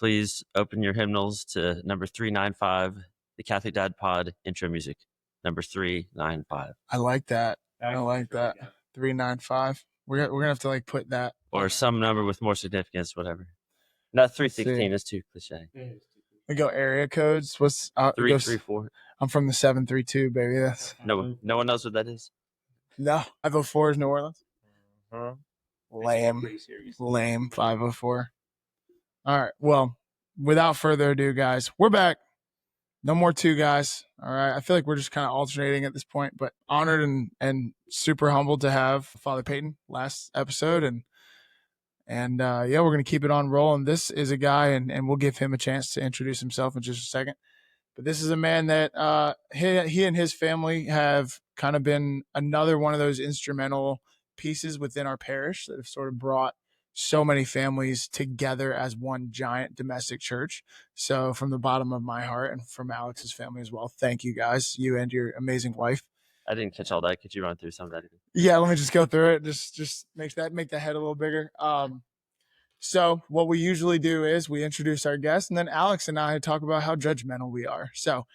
please open your hymnals to number 395, the Catholic Dad Pod intro music, number 395. I like that. 395. We're gonna have to put that or some number with more significance, whatever. Not 316 is too cliche. We go area codes. What's 334? I'm from the 732, baby. That's no one knows what that is. No, 504 is New Orleans. Lame 504. All right. Well, without further ado, guys, we're back. No more two guys. All right. I feel like we're just kind of alternating at this point, but honored and super humbled to have Father Peyton last episode. And we're going to keep it on rolling. This is a guy, and we'll give him a chance to introduce himself in just a second. But this is a man that he and his family have kind of been another one of those instrumental pieces within our parish that have sort of brought so many families together as one giant domestic church. So from the bottom of my heart and from Alex's family as well, thank you guys, you and your amazing wife. I didn't catch all that. Could you run through some of that? Yeah, let me just go through it. Just make the head a little bigger. So what we usually do is we introduce our guests, and then Alex and I talk about how judgmental we are. So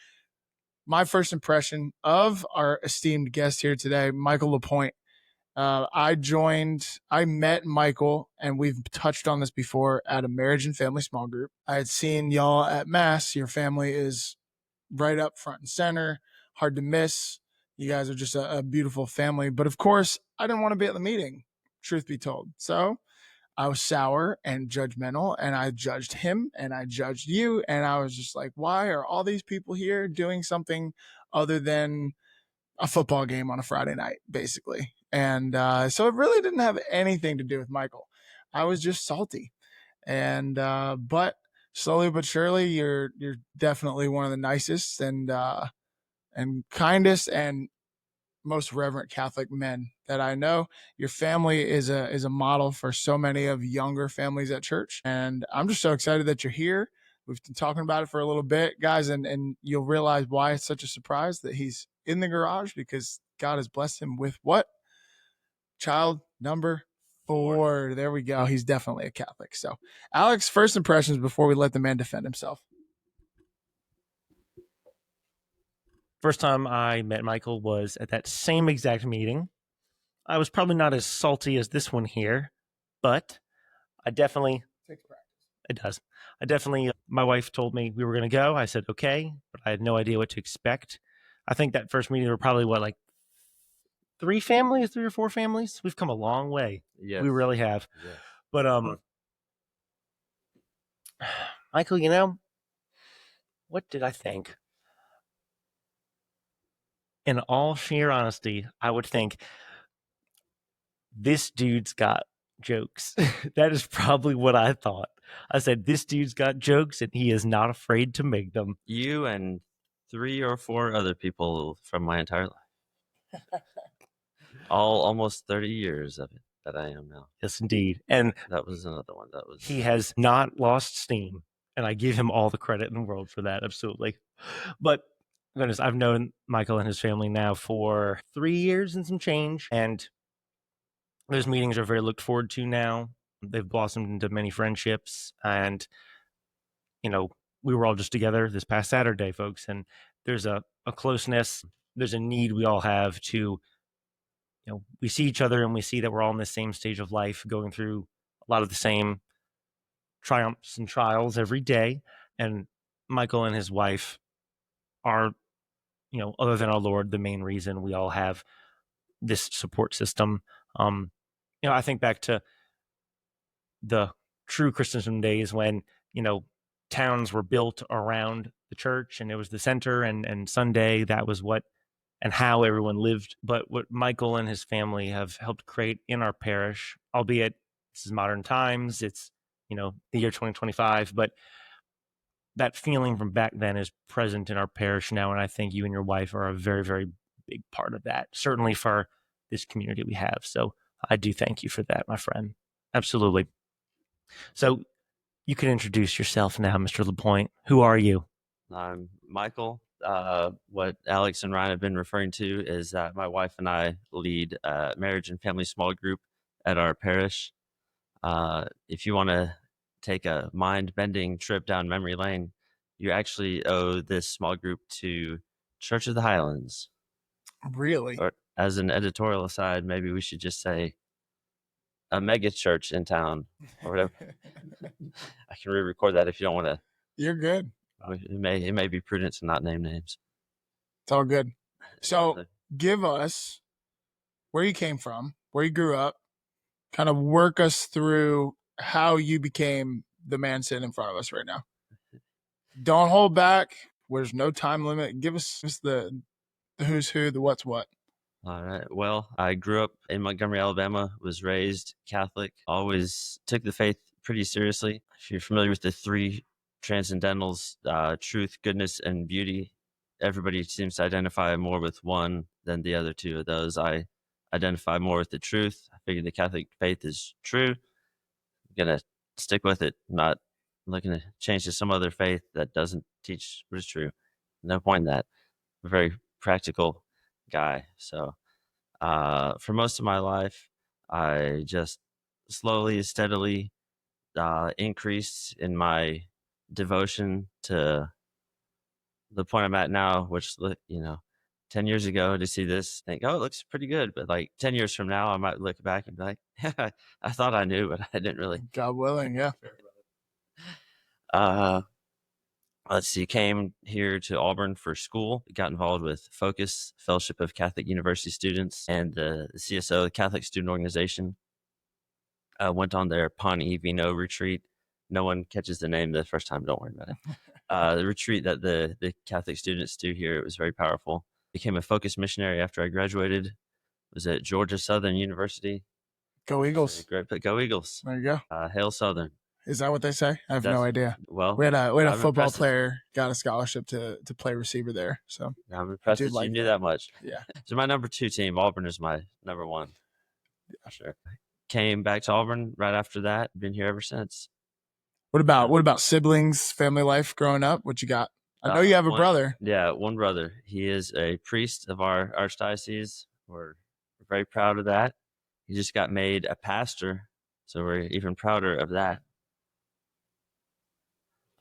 my first impression of our esteemed guest here today, Michael LaPointe. I met Michael, and we've touched on this before, at a marriage and family small group. I had seen y'all at Mass. Your family is right up front and center, hard to miss. You guys are just a beautiful family. But of course, I didn't want to be at the meeting, truth be told. So I was sour and judgmental, and I judged him and I judged you. And I was just like, why are all these people here doing something other than a football game on a Friday night, basically? And so it really didn't have anything to do with Michael. I was just salty. And but slowly but surely, you're definitely one of the nicest and kindest and most reverent Catholic men that I know. Your family is a model for so many of younger families at church. And I'm just so excited that you're here. We've been talking about it for a little bit, guys, and you'll realize why it's such a surprise that he's in the garage, because God has blessed him with what? Child number 4. There we go. He's definitely a Catholic. So, Alex, first impressions before we let the man defend himself. First time I met Michael was at that same exact meeting. I was probably not as salty as this one here, but I definitely... Takes practice. It does. My wife told me we were going to go. I said, okay, but I had no idea what to expect. I think that first meeting, there were probably, 3 or 4 families? We've come a long way. Yes. We really have. Yes. But, Michael, what did I think? In all sheer honesty, I would think this dude's got jokes. That is probably what I thought. I said, this dude's got jokes and he is not afraid to make them. You and 3 or 4 other people from my entire life. Almost 30 years of it that I am now. Yes, indeed. And that was another one. He has not lost steam, and I give him all the credit in the world for that, absolutely. But goodness, I've known Michael and his family now for 3 years and some change, and those meetings are very looked forward to now. They've blossomed into many friendships, and we were all just together this past Saturday, folks, and there's a closeness, there's a need we all have to, we see each other and we see that we're all in the same stage of life, going through a lot of the same triumphs and trials every day. And Michael and his wife are, other than our Lord, the main reason we all have this support system. I think back to the true Christendom days when, towns were built around the church and it was the center, and Sunday, that was what and how everyone lived. But what Michael and his family have helped create in our parish, albeit this is modern times, it's, the year 2025, but that feeling from back then is present in our parish now. And I think you and your wife are a very, very big part of that, certainly for this community we have. So I do thank you for that, my friend. Absolutely. So you can introduce yourself now, Mr. LaPointe. Who are you? I'm Michael. What Alex and Ryan have been referring to is that my wife and I lead a marriage and family small group at our parish. If you want to take a mind-bending trip down memory lane, you actually owe this small group to Church of the Highlands. Really? Or as an editorial aside, maybe we should just say a mega church in town or whatever. I can re-record that if you don't want to. You're good. It may be prudent to not name names. It's all good. So give us where you came from, where you grew up, kind of work us through how you became the man sitting in front of us right now. Don't hold back. There's no time limit. Give us the who's who, the what's what. All right. Well, I grew up in Montgomery, Alabama, was raised Catholic, always took the faith pretty seriously. If you're familiar with the three transcendentals, truth, goodness, and beauty, everybody seems to identify more with one than the other two of those. I identify more with the truth. I figure the Catholic faith is true. I'm going to stick with it, not looking to change to some other faith that doesn't teach what is true. No point in that. I'm a very practical guy. So for most of my life, I just slowly, steadily increased in my devotion to the point I'm at now, which, 10 years ago to see this, think, oh, it looks pretty good. But like 10 years from now, I might look back and be like, I thought I knew, but I didn't really. God willing, yeah. Let's see, came here to Auburn for school, got involved with Focus, Fellowship of Catholic University Students, and the CSO, the Catholic Student Organization. Went on their Pawnee Vino retreat. No one catches the name the first time, don't worry about it. The retreat that the Catholic students do here, it was very powerful. Became a Focus missionary after I graduated. Was at Georgia Southern University. Go Eagles. Great, but go Eagles. There you go. Hail Southern. Is that what they say? I have no idea. Well, we had a football player got a scholarship to play receiver there. So I'm impressed that you knew that much. Yeah. So my number 2 team, Auburn, is my number 1. Yeah, sure. Came back to Auburn right after that. Been here ever since. What about siblings, family life growing up? What you got? I know you have a brother. Yeah, one brother. He is a priest of our archdiocese. We're very proud of that. He just got made a pastor, so we're even prouder of that.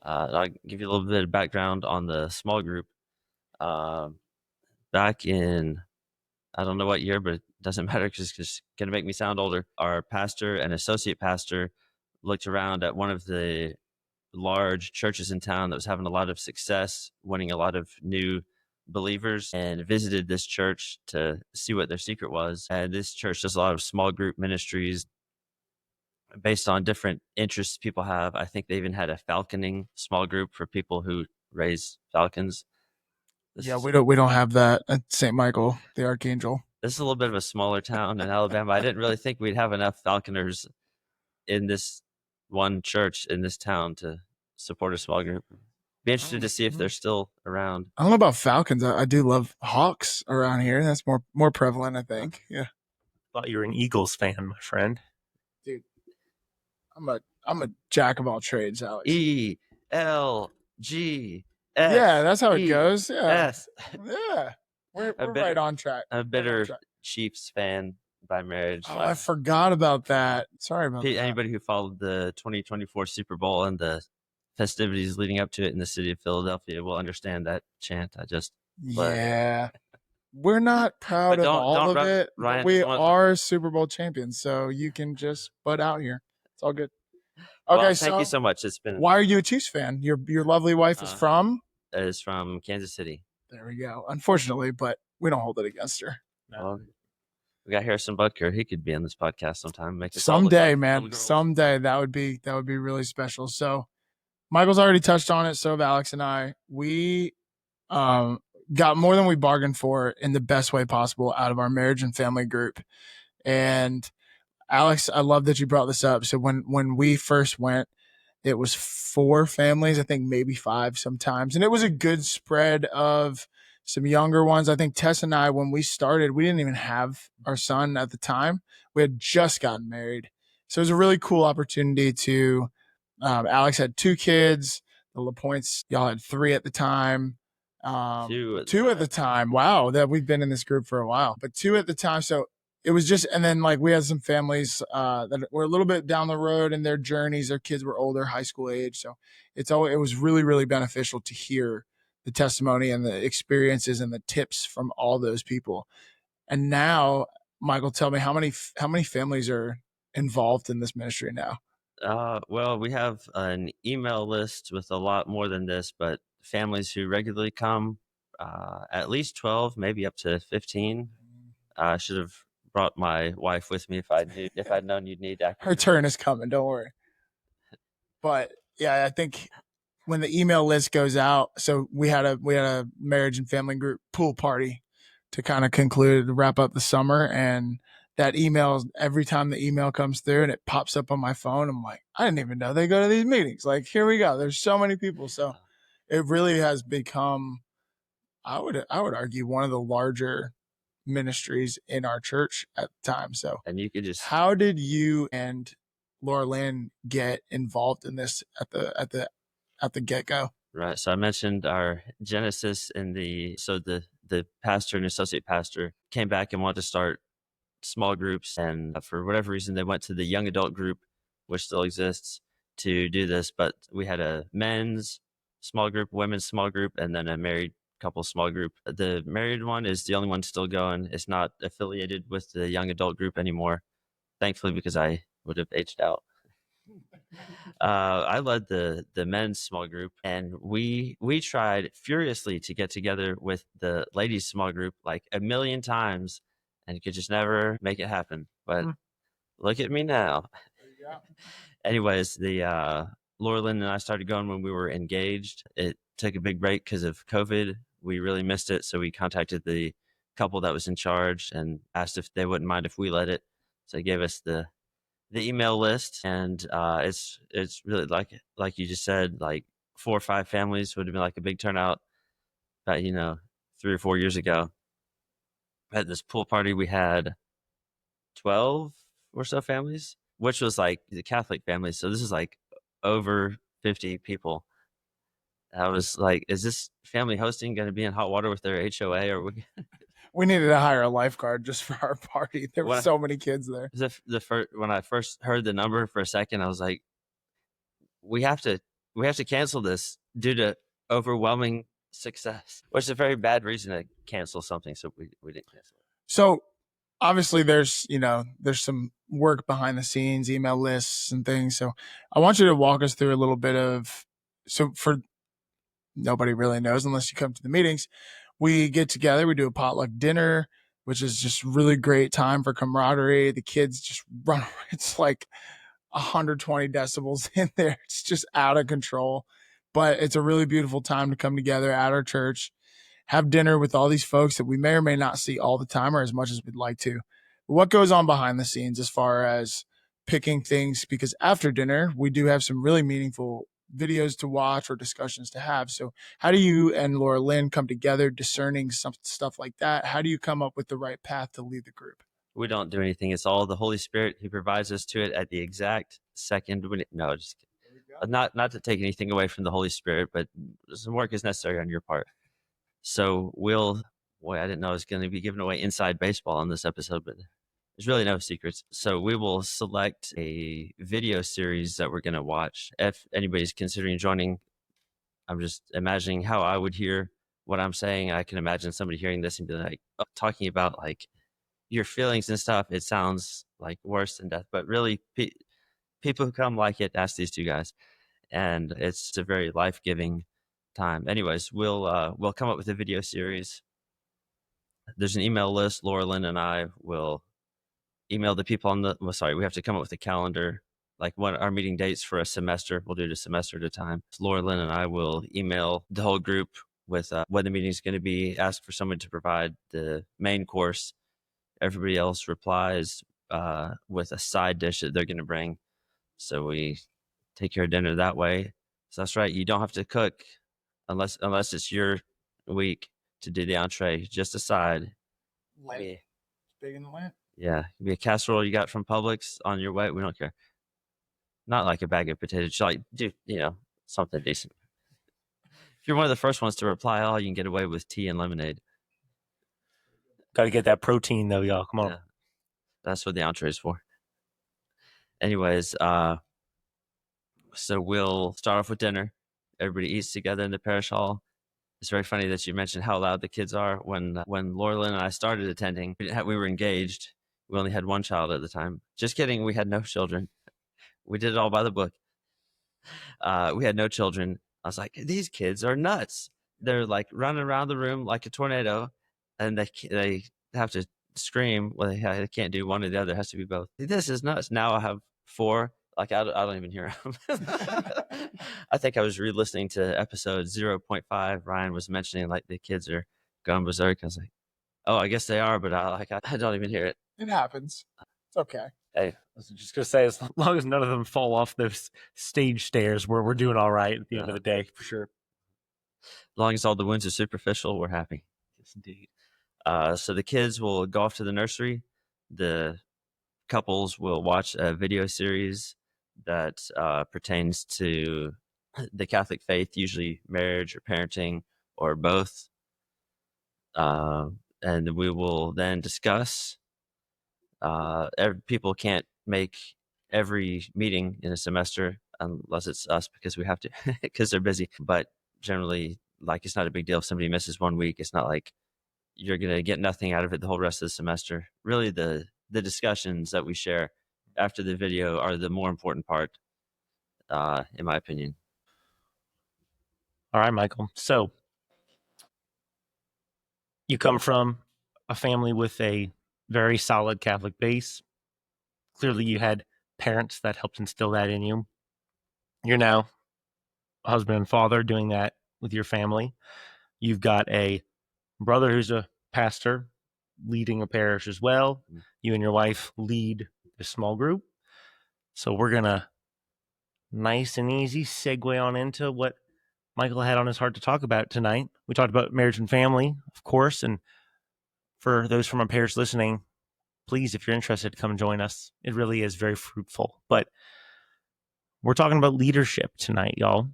I'll give you a little bit of background on the small group. Back in, I don't know what year, but it doesn't matter because it's going to make me sound older. Our pastor and associate pastor looked around at one of the large churches in town that was having a lot of success, winning a lot of new believers, and visited this church to see what their secret was. And this church does a lot of small group ministries based on different interests people have. I think they even had a falconing small group for people who raise falcons. We don't have that at St. Michael, the Archangel. This is a little bit of a smaller town in Alabama. I didn't really think we'd have enough falconers in this one church in this town to support a small group. Be interested to see if they're still around. I don't know about falcons. I do love hawks around here. That's more prevalent, I think. Yeah. Thought you were an Eagles fan, my friend. Dude, I'm a jack of all trades, Alex. ELG. Yeah, that's how it goes. Yeah. S. Yeah. We're right on track. I'm a bitter Chiefs fan by marriage. Oh, I forgot about that. Sorry about that. Anybody who followed the 2024 Super Bowl and the festivities leading up to it in the city of Philadelphia will understand that chant. Yeah. We're not proud of all of it. Ryan, we are Super Bowl champions, so you can just butt out here. It's all good. Okay, well, thank you so much. It's been. Why are you a Chiefs fan? Your lovely wife is from? Is from Kansas City. There we go. Unfortunately, but we don't hold it against her. Well, we got Harrison Butker. He could be on this podcast sometime. Someday, man. Someday that would be really special. So, Michael's already touched on it. So have Alex and I. We got more than we bargained for in the best way possible out of our marriage and family group. And Alex, I love that you brought this up. So when we first went, it was 4 families, I think maybe 5 sometimes. And it was a good spread of some younger ones. I think Tess and I, when we started, we didn't even have our son at the time. We had just gotten married. So it was a really cool opportunity to, Alex had 2 kids. The LaPointes, y'all had 3 at the time. 2 at the time. Wow, that we've been in this group for a while, but 2 at the time. So it was just, and then like we had some families that were a little bit down the road in their journeys. Their kids were older, high school age. So it was really, really beneficial to hear the testimony and the experiences and the tips from all those people. And now, Michael, tell me how many families are involved in this ministry now? Well, we have an email list with a lot more than this, but families who regularly come, at least 12, maybe up to 15. I should have brought my wife with me if I'd known you'd need that. Her turn is coming. Don't worry. But yeah, I think when the email list goes out, so we had a marriage and family group pool party to kind of conclude to wrap up the summer, and that email, every time the email comes through and it pops up on my phone, I'm like, I didn't even know they go to these meetings. Like, here we go. There's so many people. So it really has become, I would argue, one of the larger ministries in our church at the time. So, and you could just, how did you and Laura Lynn get involved in this at the get-go? Right. So I mentioned our genesis in the pastor and associate pastor came back and wanted to start small groups, and for whatever reason they went to the young adult group, which still exists, to do this. But we had a men's small group, women's small group, and then a married couple small group. The married one is the only one still going. It's not affiliated with the young adult group anymore, thankfully, because I would have aged out. I led the men's small group, and we tried furiously to get together with the ladies' small group like a million times, and could just never make it happen. But look at me now. Anyways, the Laura Lynn and I started going when we were engaged. It took a big break because of COVID. We really missed it, so we contacted the couple that was in charge and asked if they wouldn't mind if we led it. So they gave us the email list, and it's really like you just said, like 4 or 5 families would have been like a big turnout about 3 or 4 years ago. At this pool party, we had 12 or so families, which was like the Catholic families. So this is like over 50 people. I was like, is this family hosting going to be in hot water with their HOA, or we needed to hire a lifeguard just for our party. There were so many kids there. When I first heard the number for a second, I was like, we have to cancel this due to overwhelming success, which is a very bad reason to cancel something. So we didn't cancel it. So obviously there's some work behind the scenes, email lists and things. So I want you to walk us through a little bit of, so for nobody really knows unless you come to the meetings, we get together, we do a potluck dinner, which is just really great time for camaraderie. The kids just run. It's like 120 decibels in there. It's just out of control, but it's a really beautiful time to come together at our church, have dinner with all these folks that we may or may not see all the time or as much as we'd like to. What goes on behind the scenes as far as picking things? Because after dinner, we do have some really meaningful videos to watch or discussions to have. So how do you and Laura Lynn come together discerning some stuff like that? How do you come up with the right path to lead the group? We don't do anything. It's all the Holy Spirit. He provides us to it at the exact second. No, just kidding. Not to take anything away from the Holy Spirit, but some work is necessary on your part. So I didn't know I was going to be giving away inside baseball on this episode, but there's really no secrets. So we will select a video series that we're going to watch. If anybody's considering joining, I'm just imagining how I would hear what I'm saying. I can imagine somebody hearing this and be like, talking about like your feelings and stuff. It sounds like worse than death, but really people who come like it, ask these 2 guys. And it's a very life-giving time. Anyways, we'll come up with a video series. There's an email list. Laura Lynn and I will email the people we have to come up with a calendar, like what our meeting dates for a semester. We'll do it a semester at a time. So Laura Lynn and I will email the whole group with when the meeting is going to be, ask for someone to provide the main course. Everybody else replies with a side dish that they're going to bring. So we take care of dinner that way. So that's right. You don't have to cook unless it's your week to do the entree, just a side. It's big in the Lent. Yeah, it could be a casserole you got from Publix on your way. We don't care. Not like a bag of potatoes. Just like, do something decent. If you're one of the first ones to reply, you can get away with tea and lemonade. Got to get that protein though, y'all. Come on. That's what the entree is for. Anyways, so we'll start off with dinner. Everybody eats together in the parish hall. It's very funny that you mentioned how loud the kids are. When Laura and I started attending, we were engaged. We only had one child at the time. Just kidding. We had no children. We did it all by the book. We had no children. I was like, these kids are nuts. They're like running around the room like a tornado, and they have to scream. Well, they can't do one or the other. It has to be both. This is nuts. Now I have 4. Like I don't even hear them. I think I was re-listening to episode 0.5. Ryan was mentioning like the kids are going berserk. I was like, oh, I guess they are, but I don't even hear it. It happens. It's okay. Hey, I was just gonna say, as long as none of them fall off those stage stairs, we're doing all right at the end of the day, for sure. as long as all the wounds are superficial, we're happy. Yes, indeed. So the kids will go off to the nursery. The couples will watch a video series that pertains to the Catholic faith, usually marriage or parenting or both. And we will then discuss. People can't make every meeting in a semester unless it's us because we have to, because they're busy. But generally, like, it's not a big deal if somebody misses 1 week. It's not like you're going to get nothing out of it the whole rest of the semester. Really, the discussions that we share after the video are the more important part, in my opinion. All right, Michael. So you come from a family with a very solid Catholic base. Clearly, you had parents that helped instill that in you. You're now a husband and father doing that with your family. You've got a brother who's a pastor leading a parish as well. You and your wife lead a small group. So we're going to nice and easy segue on into what Michael had on his heart to talk about tonight. We talked about marriage and family, of course. And for those from our parish listening, please, if you're interested, come join us. It really is very fruitful. But we're talking about leadership tonight, y'all.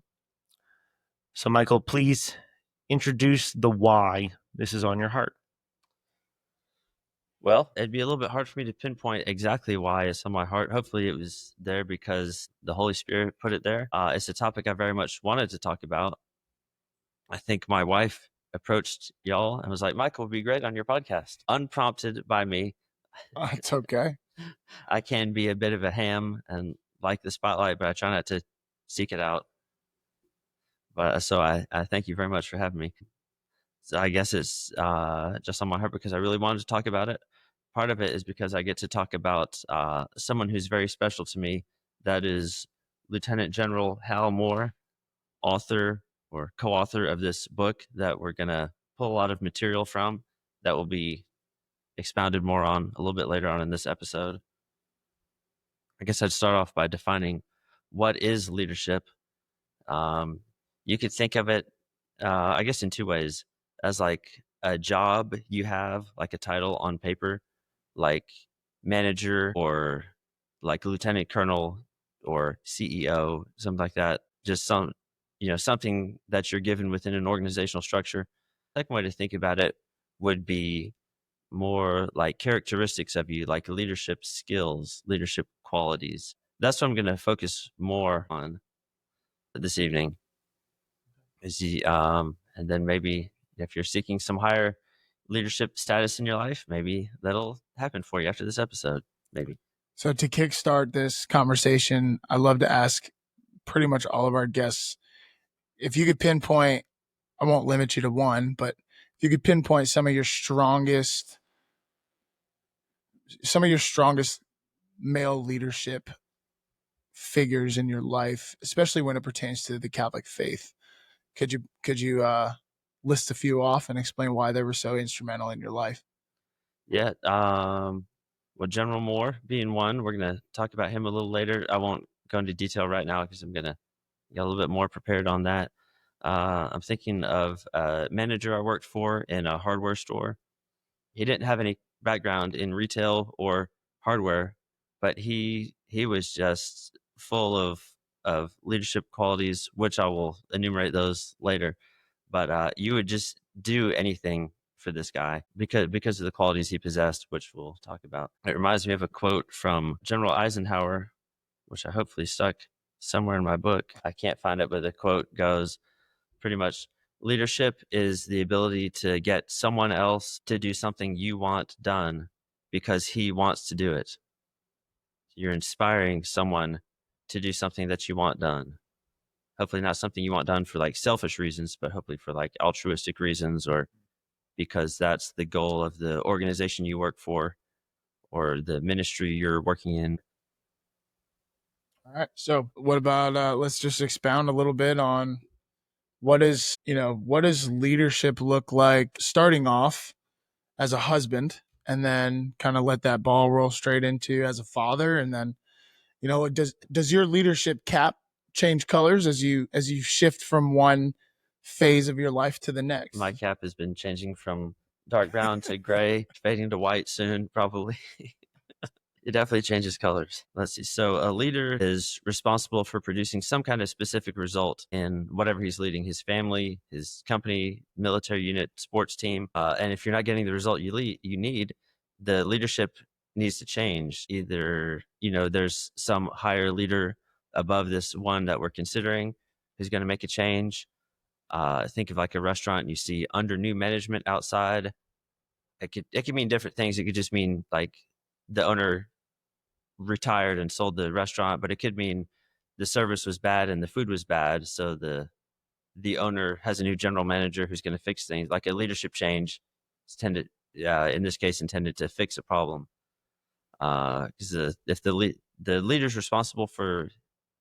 So, Michael, please introduce the why this is on your heart. Well, it'd be a little bit hard for me to pinpoint exactly why it's on my heart. Hopefully it was there because the Holy Spirit put it there. It's a topic I very much wanted to talk about. I think my wife approached y'all and was like, Michael would be great on your podcast. Unprompted by me. It's okay. I can be a bit of a ham and like the spotlight, but I try not to seek it out. But so I thank you very much for having me. So I guess it's just on my heart because I really wanted to talk about it. Part of it is because I get to talk about someone who's very special to me. That is Lieutenant General Hal Moore, author or co-author of this book that we're going to pull a lot of material from that will be expounded more on a little bit later on in this episode. I guess I'd start off by defining what is leadership. You could think of it, I guess, in 2 ways. As like a job you have, like a title on paper, like manager or like lieutenant colonel or CEO, something like that. Just something that you're given within an organizational structure. Second way to think about it would be more like characteristics of you, like leadership skills, leadership qualities. That's what I'm going to focus more on this evening. And then maybe if you're seeking some higher leadership status in your life, maybe that'll happen for you after this episode, maybe. So to kickstart this conversation, I love to ask pretty much all of our guests, if you could pinpoint, I won't limit you to one, but if you could pinpoint some of your strongest male leadership figures in your life, especially when it pertains to the Catholic faith. Could you list a few off and explain why they were so instrumental in your life? Yeah. Well, General Moore being one, we're going to talk about him a little later. I won't go into detail right now because I'm going to get a little bit more prepared on that. I'm thinking of a manager I worked for in a hardware store. He didn't have any background in retail or hardware, but he was just full of leadership qualities, which I will enumerate those later. But you would just do anything for this guy because of the qualities he possessed, which we'll talk about. It reminds me of a quote from General Eisenhower, which I hopefully stuck somewhere in my book. I can't find it, but the quote goes pretty much, leadership is the ability to get someone else to do something you want done because he wants to do it. You're inspiring someone to do something that you want done. Hopefully not something you want done for like selfish reasons, but hopefully for like altruistic reasons, or because that's the goal of the organization you work for or the ministry you're working in. All right. So what about let's just expound a little bit on what does leadership look like starting off as a husband, and then kind of let that ball roll straight into as a father, and then does your leadership cap change colors as you shift from one phase of your life to the next? My cap has been changing from dark brown to gray, fading to white soon, probably. It definitely changes colors. Let's see. So a leader is responsible for producing some kind of specific result in whatever he's leading, his family, his company, military unit, sports team. And if you're not getting the result you need, the leadership needs to change. Either, there's some higher leader above this one that we're considering who's going to make a change. Think of like a restaurant, and you see under new management outside. It could mean different things. It could just mean like the owner retired and sold the restaurant, but it could mean the service was bad and the food was bad. So the owner has a new general manager who's going to fix things. Like a leadership change is in this case, intended to fix a problem. Because if the leader's responsible for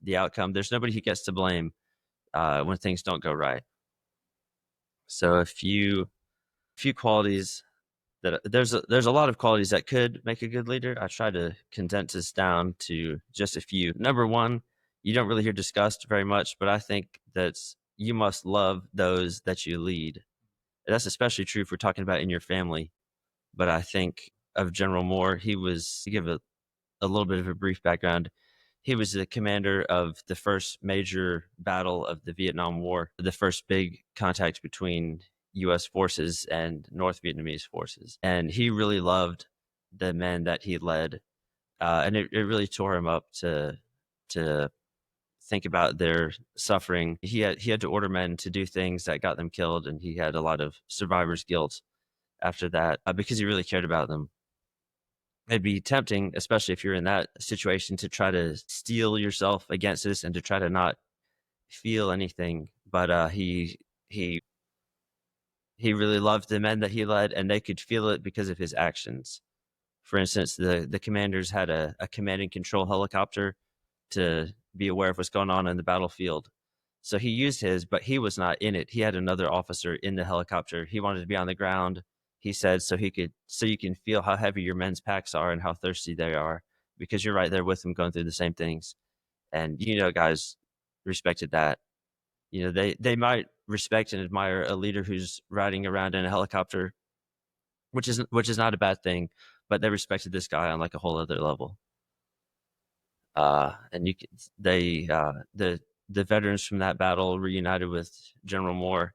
the outcome, there's nobody who gets to blame when things don't go right. So a few qualities that there's a lot of qualities that could make a good leader. I try to condense this down to just a few. Number one, you don't really hear discussed very much, but I think that you must love those that you lead. And that's especially true if we're talking about in your family. But I think of General Moore, to give a little bit of a brief background, he was the commander of the first major battle of the Vietnam War, the first big contact between U.S. forces and North Vietnamese forces. And he really loved the men that he led. And it really tore him up to think about their suffering. He had to order men to do things that got them killed, and he had a lot of survivor's guilt after that because he really cared about them. It'd be tempting, especially if you're in that situation, to try to steel yourself against this and to try to not feel anything. But he really loved the men that he led, and they could feel it because of his actions. For instance, the commanders had a command and control helicopter to be aware of what's going on in the battlefield. So he used his, but he was not in it. He had another officer in the helicopter. He wanted to be on the ground, he said, so you can feel how heavy your men's packs are and how thirsty they are, because you're right there with them going through the same things. And, guys respected that. They might respect and admire a leader who's riding around in a helicopter, which is not a bad thing, but they respected this guy on like a whole other level. And the veterans from that battle reunited with General Moore,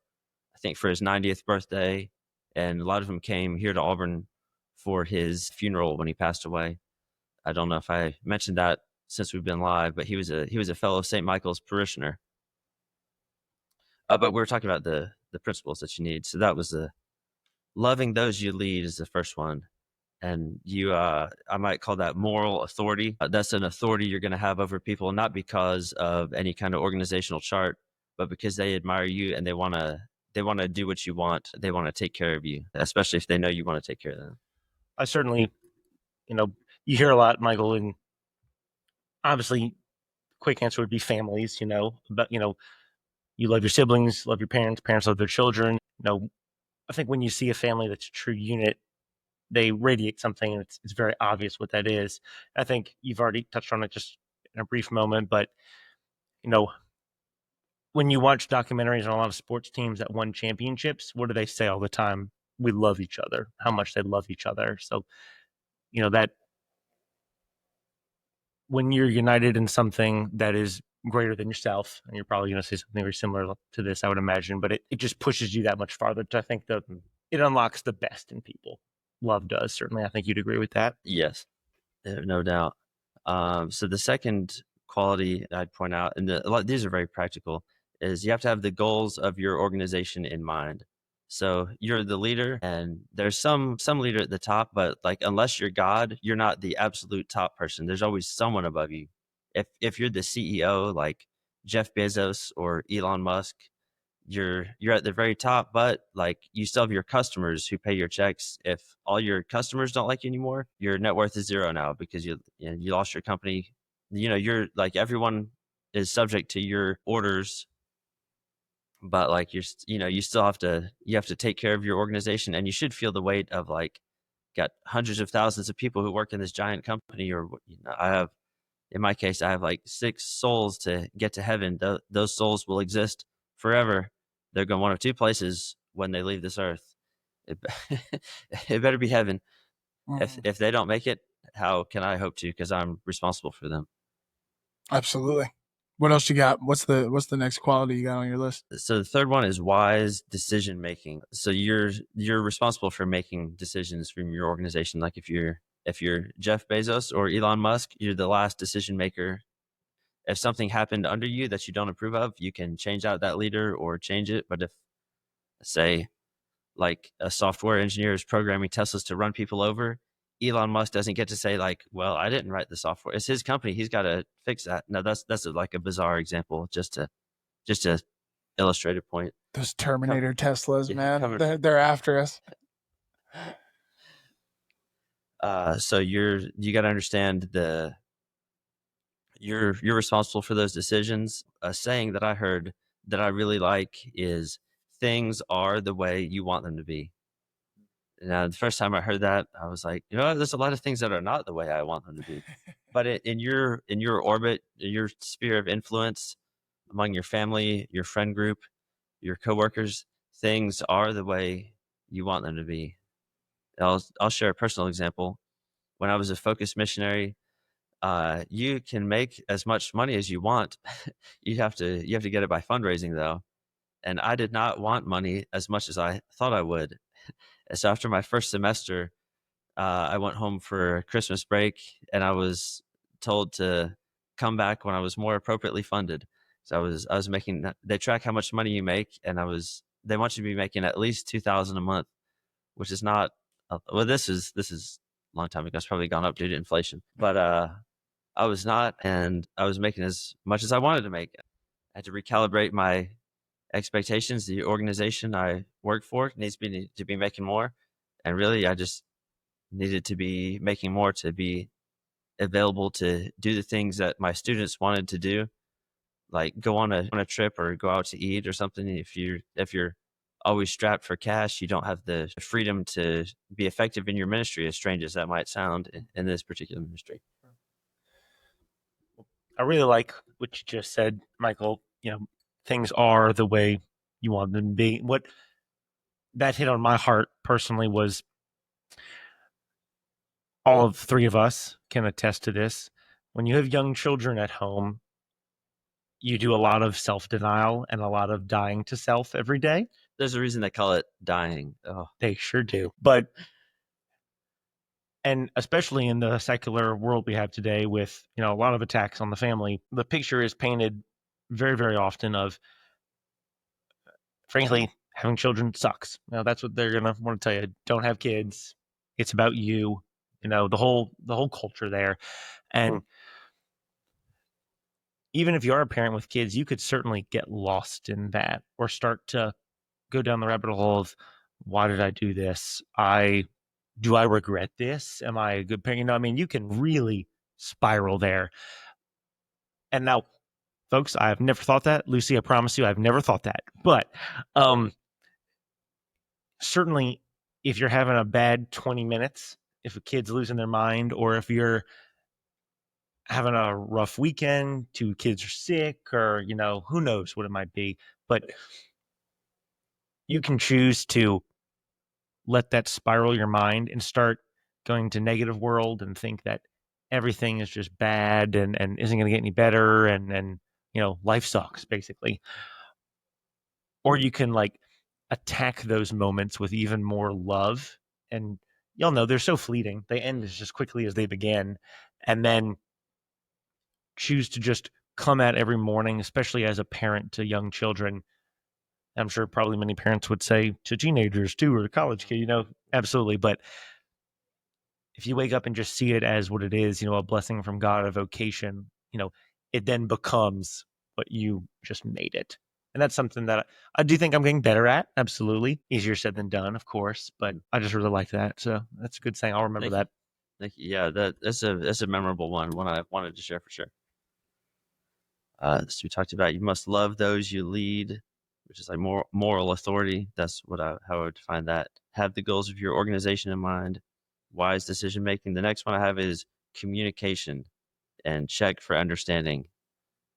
I think for his 90th birthday, and a lot of them came here to Auburn for his funeral when he passed away. I don't know if I mentioned that since we've been live, but he was a fellow St. Michael's parishioner. But we were talking about the principles that you need. So that was loving those you lead is the first one. And I might call that moral authority. That's an authority you're going to have over people, not because of any kind of organizational chart, but because they admire you and they want to do what you want. They want to take care of you, especially if they know you want to take care of them. I certainly, you hear a lot, Michael, and obviously quick answer would be families, but, you love your siblings, love your parents love their children. I think when you see a family that's a true unit, they radiate something, and it's very obvious what that is. I think you've already touched on it just in a brief moment, but, when you watch documentaries on a lot of sports teams that won championships, what do they say all the time? We love each other, how much they love each other. So, that when you're united in something that is greater than yourself, and you're probably going to say something very similar to this, I would imagine, but it just pushes you that much farther to, I think, it unlocks the best in people. Love does, certainly. I think you'd agree with that. Yes, no doubt. So the second quality I'd point out, and these are very practical, is you have to have the goals of your organization in mind. So you're the leader, and there's some leader at the top, but like unless you're God, you're not the absolute top person. There's always someone above you. If you're the CEO, like Jeff Bezos or Elon Musk, you're at the very top, but like you still have your customers who pay your checks. If all your customers don't like you anymore, your net worth is zero now because you lost your company. You're like, everyone is subject to your orders, but like you still have to take care of your organization, and you should feel the weight of like, got hundreds of thousands of people who work in this giant company, or in my case, I have like 6 souls to get to heaven. Those souls will exist forever. They're going one of 2 places when they leave this earth. It, it better be heaven. If they don't make it, how can I hope to? Because I'm responsible for them. Absolutely. What else you got? What's the next quality you got on your list? So the third one is wise decision making. So you're responsible for making decisions from your organization. Like if you're Jeff Bezos or Elon Musk, you're the last decision maker. If something happened under you that you don't approve of, you can change out that leader or change it. But if, say, like a software engineer is programming Teslas to run people over, Elon Musk doesn't get to say like, well, I didn't write the software. It's his company. He's got to fix that. No, that's like a bizarre example, just to illustrate a point. Those Terminator Teslas, man, they're after us. So you got to understand you're responsible for those decisions. A saying that I heard that I really like is, things are the way you want them to be. Now, the first time I heard that, I was like, there's a lot of things that are not the way I want them to be. But in your orbit, your sphere of influence, among your family, your friend group, your coworkers, things are the way you want them to be. I'll share a personal example. When I was a focused missionary, you can make as much money as you want. you have to get it by fundraising, though. And I did not want money as much as I thought I would. And so after my first semester, I went home for Christmas break, and I was told to come back when I was more appropriately funded. So I was making, they track how much money you make, and they want you to be making at least $2,000 a month, which is not, well, this is a long time ago. It's probably gone up due to inflation, but I was not, and I was making as much as I wanted to make. I had to recalibrate my expectations. The organization I work for needs to be making more, and really I just needed to be making more to be available to do the things that my students wanted to do, like go on a trip or go out to eat or something. If you're always strapped for cash, you don't have the freedom to be effective in your ministry, as strange as that might sound in this particular ministry. I really like what you just said, Michael. Things are the way you want them to be. What that hit on my heart personally was, all of 3 of us can attest to this. When you have young children at home, you do a lot of self-denial and a lot of dying to self every day. There's a reason they call it dying. Oh, they sure do. And especially in the secular world we have today, with a lot of attacks on the family, the picture is painted very, very often of, frankly, having children sucks. That's what they're gonna want to tell you. Don't have kids. It's about you. The whole culture there. And even if you are a parent with kids, you could certainly get lost in that, or start to go down the rabbit hole of, why did I do this? Do I regret this? Am I a good parent? You can really spiral there. And now, folks, I've never thought that. Lucy, I promise you, I've never thought that. But certainly, if you're having a bad 20 minutes, if a kid's losing their mind, or if you're having a rough weekend, 2 kids are sick, or, who knows what it might be. But you can choose to let that spiral your mind and start going to negative world and think that everything is just bad and isn't going to get any better. And life sucks, basically. Or you can attack those moments with even more love. And y'all know they're so fleeting. They end as just quickly as they began. And then choose to just come at every morning, especially as a parent to young children. I'm sure probably many parents would say to teenagers too, or to college kid, absolutely. But if you wake up and just see it as what it is, a blessing from God, a vocation, it then becomes what you just made it. And that's something that I do think I'm getting better at. Absolutely. Easier said than done, of course. But I just really like that. So that's a good saying. I'll remember that. Yeah, that's a memorable one I wanted to share for sure. So we talked about you must love those you lead, which is like moral authority. That's how I would define that. Have the goals of your organization in mind. Wise decision making. The next one I have is communication and check for understanding.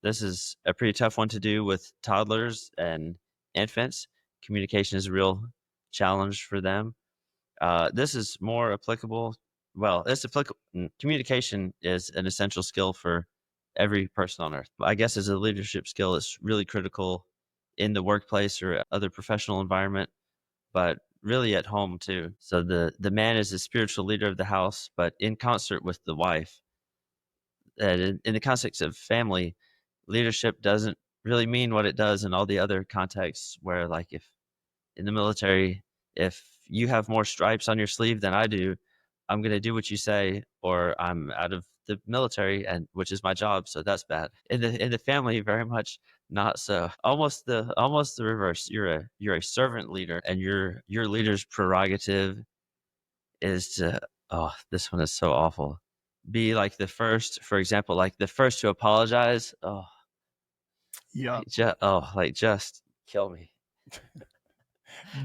This is a pretty tough one to do with toddlers and infants. Communication is a real challenge for them. This is more applicable. Well, it's applicable. Communication is an essential skill for every person on earth. I guess as a leadership skill, it's really critical in the workplace or other professional environment, but really at home too. So the man is the spiritual leader of the house, but in concert with the wife. In the context of family, leadership doesn't really mean what it does in all the other contexts where, like, if in the military, if you have more stripes on your sleeve than I do, I'm going to do what you say, or I'm out of the military, and which is my job, so that's bad. In the family, very much not so. Almost the reverse. You're a servant leader, and your leader's prerogative is to, oh, this one is so awful. Be like the first, for example, like the first to apologize. Oh, Yeah. Just kill me.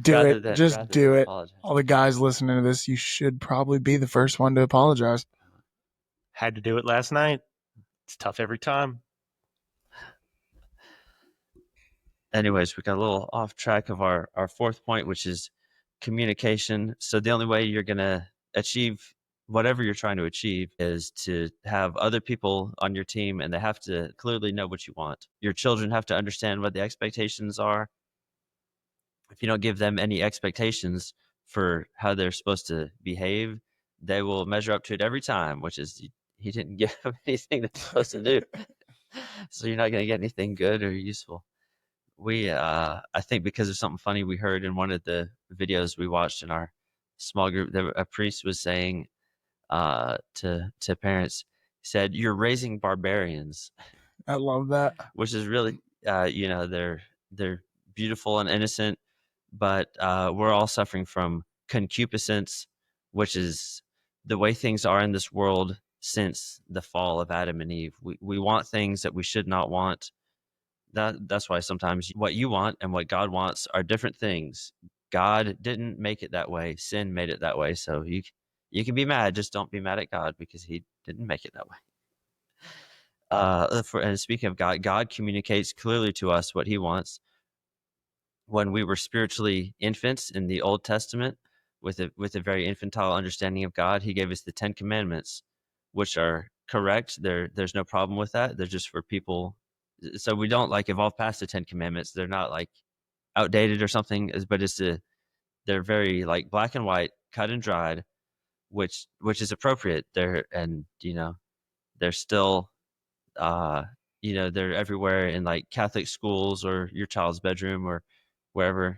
Do it. All the guys listening to this, you should probably be the first one to apologize. Had to do it last night. It's tough every time. Anyways, we got a little off track of our fourth point, which is communication. So the only way you're going to achieve whatever you're trying to achieve is to have other people on your team, and they have to clearly know what you want. Your children have to understand what the expectations are. If you don't give them any expectations for how they're supposed to behave, they will measure up to it every time, which is he didn't give them anything they're supposed to do. So you're not going to get anything good or useful. I think because of something funny we heard in one of the videos we watched in our small group, a priest was saying to parents, he said, "You're raising barbarians." I love that. Which is really, they're beautiful and innocent, but we're all suffering from concupiscence, which is the way things are in this world since the fall of Adam and Eve. We want things that we should not want. That's why sometimes what you want and what God wants are different things. God didn't make it that way. Sin made it that way. So you can be mad, just don't be mad at God because he didn't make it that way. And speaking of God, God communicates clearly to us what he wants. When we were spiritually infants in the Old Testament, with a very infantile understanding of God, he gave us the 10 Commandments, which are correct. There's no problem with that. They're just for people. So we don't like evolve past the 10 Commandments. They're not like outdated or something, but they're very like black and white, cut and dried, which is appropriate. They're still they're everywhere in like Catholic schools or your child's bedroom or wherever.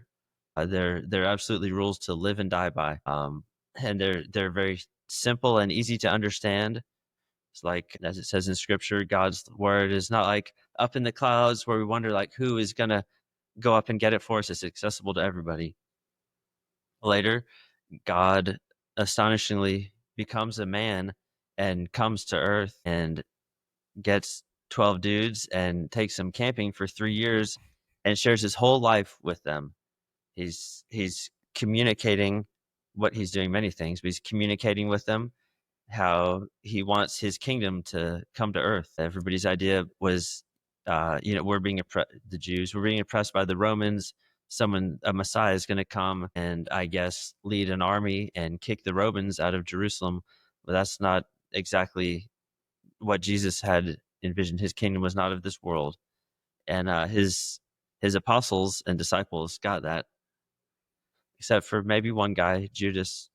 They're absolutely rules to live and die by. And they're very simple and easy to understand. It's like, as it says in scripture, God's word is not like up in the clouds where we wonder like who is going to go up and get it for us. It's accessible to everybody. Later, God astonishingly becomes a man and comes to earth and gets 12 dudes and takes them camping for 3 years and shares his whole life with them. He's communicating what he's doing, many things, but he's communicating with them how he wants his kingdom to come to earth. Everybody's idea was, the Jews were being oppressed by the Romans. A Messiah is going to come and I guess lead an army and kick the Romans out of Jerusalem. But that's not exactly what Jesus had envisioned. His kingdom was not of this world. And his apostles and disciples got that. except for maybe one guy, Judas.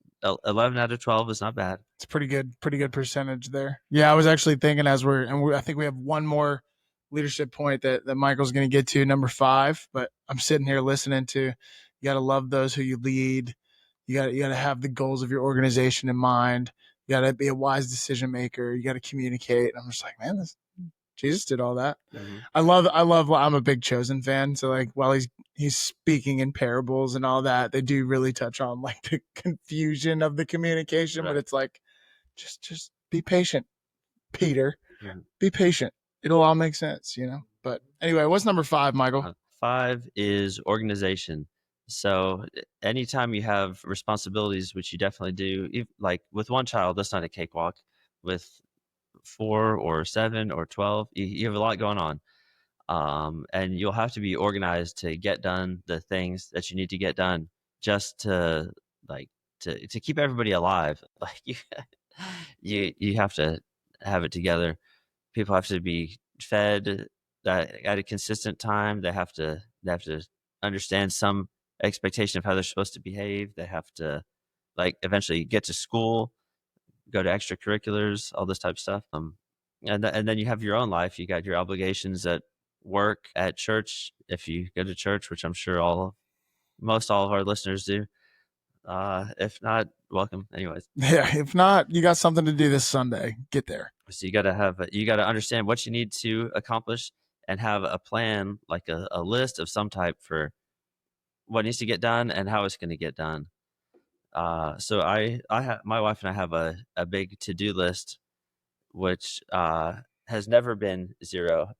11 out of 12 is not bad. It's pretty good percentage there. Yeah, I was actually thinking I think we have one more leadership point that Michael's going to get to, number 5. But I'm sitting here listening to, you got to love those who you lead. You got to have the goals of your organization in mind. You got to be a wise decision maker. You got to communicate. And I'm just like, man, Jesus did all that. Mm-hmm. I love. I'm a big Chosen fan. So like, while he's speaking in parables and all that, they do really touch on like the confusion of the communication. Right. But it's like, just be patient, Peter. Mm-hmm. Be patient. It'll all make sense, you know. But anyway, what's number 5, Michael? 5 is organization. So anytime you have responsibilities, which you definitely do, like with one child, that's not a cakewalk. With 4 or 7 or 12, you have a lot going on. And you'll have to be organized to get done the things that you need to get done, just to to keep everybody alive. Like you have to have it together. People have to be fed at a consistent time. They have to understand some expectation of how they're supposed to behave. They have to eventually get to school, go to extracurriculars, all this type of stuff. And then you have your own life. You got your obligations at work, at church, if you go to church, which I'm sure most all of our listeners do. If not, welcome anyways. Yeah, if not, you got something to do this Sunday. Get there. So you got to understand what you need to accomplish and have a plan, like a list of some type for what needs to get done and how it's going to get done. So my wife and I have a big to-do list, which has never been 0.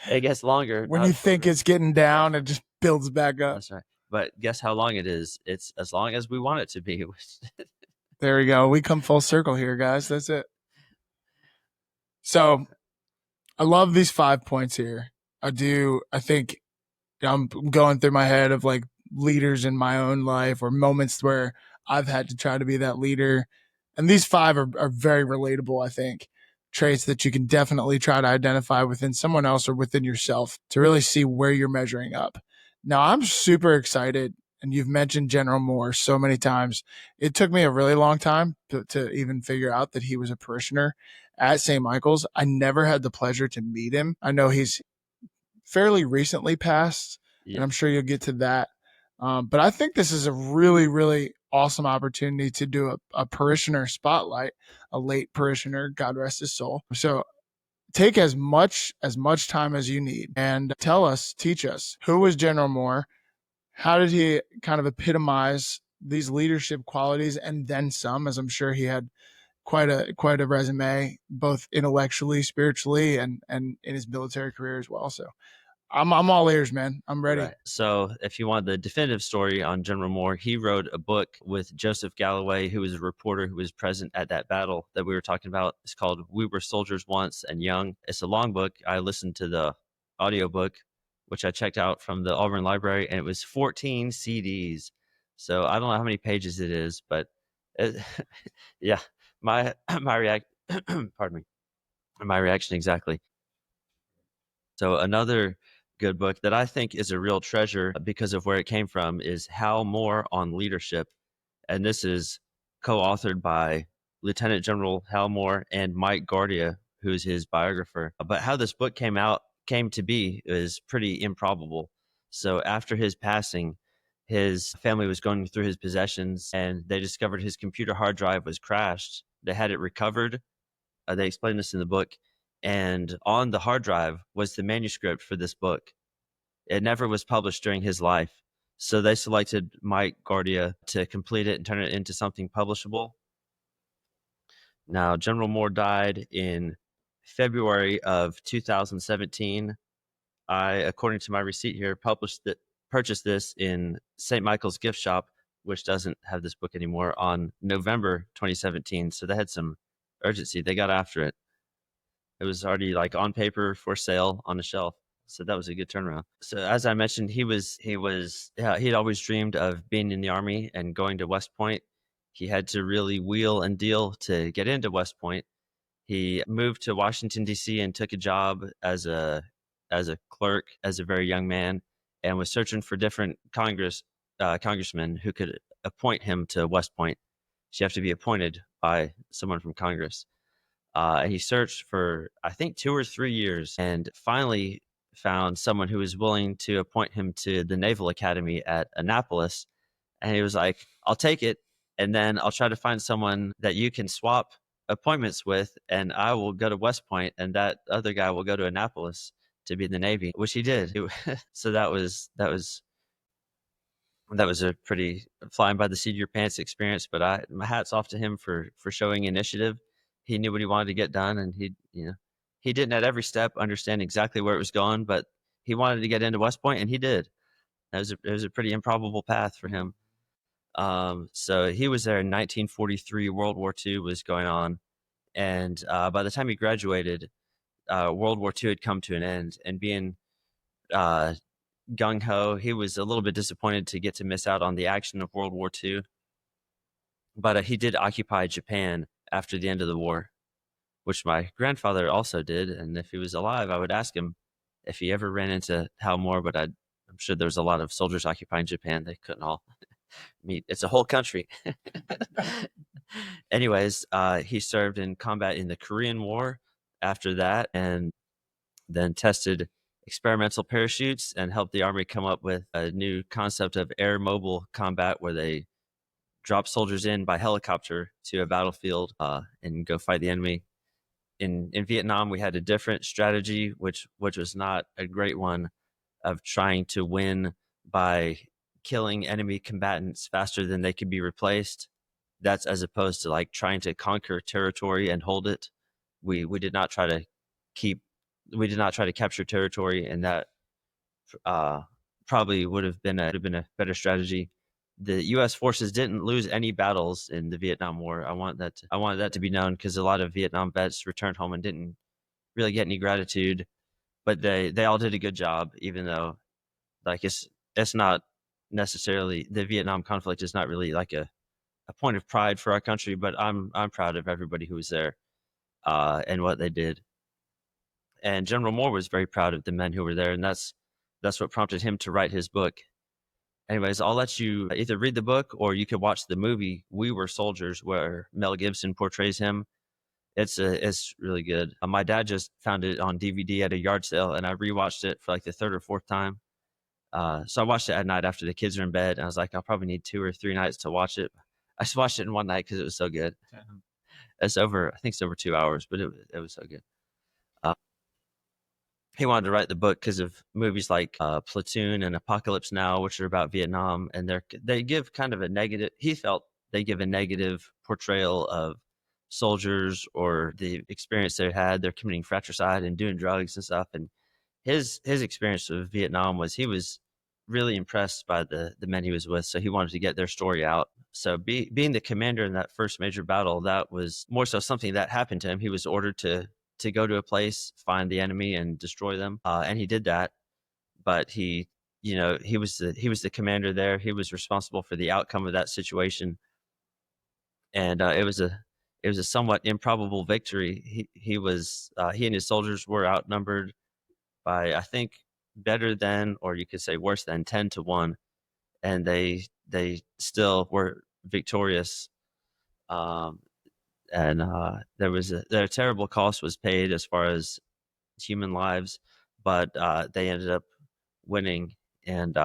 It gets longer. When you think it's getting down, it just builds back up. That's right. But guess how long it is? It's as long as we want it to be. There we go. We come full circle here, guys. That's it. So I love these 5 points here. I think I'm going through my head of like leaders in my own life or moments where I've had to try to be that leader. And these 5 are very relatable, I think. Traits that you can definitely try to identify within someone else or within yourself to really see where you're measuring up. Now, I'm super excited, and you've mentioned General Moore so many times. It took me a really long time to even figure out that he was a parishioner at St. Michael's. I never had the pleasure to meet him. I know he's fairly recently passed, and I'm sure you'll get to that. But I think this is a really, really awesome opportunity to do a parishioner spotlight, a late parishioner, God rest his soul. So take as much time as you need and teach us, who was General Moore? How did he kind of epitomize these leadership qualities and then some, as I'm sure he had quite a resume, both intellectually, spiritually, and in his military career as well. So I'm all ears, man. I'm ready. Right. So if you want the definitive story on General Moore, he wrote a book with Joseph Galloway, who was a reporter who was present at that battle that we were talking about. It's called We Were Soldiers Once and Young. It's a long book. I listened to the audiobook, which I checked out from the Auburn Library, and it was 14 CDs. So I don't know how many pages it is, but yeah, my pardon me, my reaction exactly. So another good book that I think is a real treasure because of where it came from is Hal Moore on Leadership. And this is co-authored by Lieutenant General Hal Moore and Mike Guardia, who's his biographer. But how this book came to be is pretty improbable. So after his passing, his family was going through his possessions and they discovered his computer hard drive was crashed. They had it recovered. They explain this in the book. And on the hard drive was the manuscript for this book. It never was published during his life. So they selected Mike Guardia to complete it and turn it into something publishable. Now, General Moore died in February of 2017. I, according to my receipt here, purchased this in St. Michael's gift shop, which doesn't have this book anymore, on November 2017. So they had some urgency. They got after it. It was already on paper for sale on the shelf. So that was a good turnaround. So as I mentioned, he'd always dreamed of being in the Army and going to West Point. He had to really wheel and deal to get into West Point. He moved to Washington, D.C. and took a job as a clerk as a very young man and was searching for different Congress congressman who could appoint him to West Point. So you have to be appointed by someone from Congress. And he searched for, I think, 2 or 3 years, and finally found someone who was willing to appoint him to the Naval Academy at Annapolis. And he was like, I'll take it, and then I'll try to find someone that you can swap appointments with, and I will go to West Point, and that other guy will go to Annapolis to be in the Navy, which he did. So that was a pretty flying by the seat of your pants experience. But my hat's off to him for showing initiative. He knew what he wanted to get done, and he didn't at every step understand exactly where it was going, but he wanted to get into West Point, and he did. It was a pretty improbable path for him. So he was there in 1943. World War II was going on, and by the time he graduated, World War II had come to an end. And being gung ho, he was a little bit disappointed to get to miss out on the action of World War II. But he did occupy Japan after the end of the war, which my grandfather also did. And if he was alive, I would ask him if he ever ran into Hal Moore. But I'm sure there's a lot of soldiers occupying Japan. They couldn't all meet. It's a whole country. Anyways, he served in combat in the Korean War after that, and then tested experimental parachutes and helped the Army come up with a new concept of air mobile combat, where they drop soldiers in by helicopter to a battlefield and go fight the enemy. In Vietnam, we had a different strategy, which was not a great one, of trying to win by killing enemy combatants faster than they could be replaced. That's as opposed to like trying to conquer territory and hold it. We did not try to capture territory, and that probably would have been a better strategy. The U.S. forces didn't lose any battles in the Vietnam War. I wanted that to be known, because a lot of Vietnam vets returned home and didn't really get any gratitude. But they all did a good job, even though like it's not necessarily, the Vietnam conflict is not really like a point of pride for our country. But I'm proud of everybody who was there and what they did. And General Moore was very proud of the men who were there, and that's what prompted him to write his book. Anyways, I'll let you either read the book or you could watch the movie We Were Soldiers, where Mel Gibson portrays him. It's really good. My dad just found it on DVD at a yard sale, and I rewatched it for like the third or fourth time. So I watched it at night after the kids are in bed, and I was like, I'll probably need 2 or 3 nights to watch it. I just watched it in one night because it was so good. I think it's over 2 hours, but it was so good. He wanted to write the book because of movies like Platoon and Apocalypse Now, which are about Vietnam, and they give kind of a negative. He felt they give a negative portrayal of soldiers or the experience they had. They're committing fratricide and doing drugs and stuff. And his experience with Vietnam was, he was really impressed by the men he was with, so he wanted to get their story out. So being the commander in that first major battle, that was more so something that happened to him. He was ordered to go to a place, find the enemy, and destroy them, and he did that. But he was the commander there. He was responsible for the outcome of that situation, and it was a somewhat improbable victory. He and his soldiers were outnumbered by, I think, better than, or you could say worse than, 10-1, and they still were victorious. And their terrible cost was paid as far as human lives, but they ended up winning. And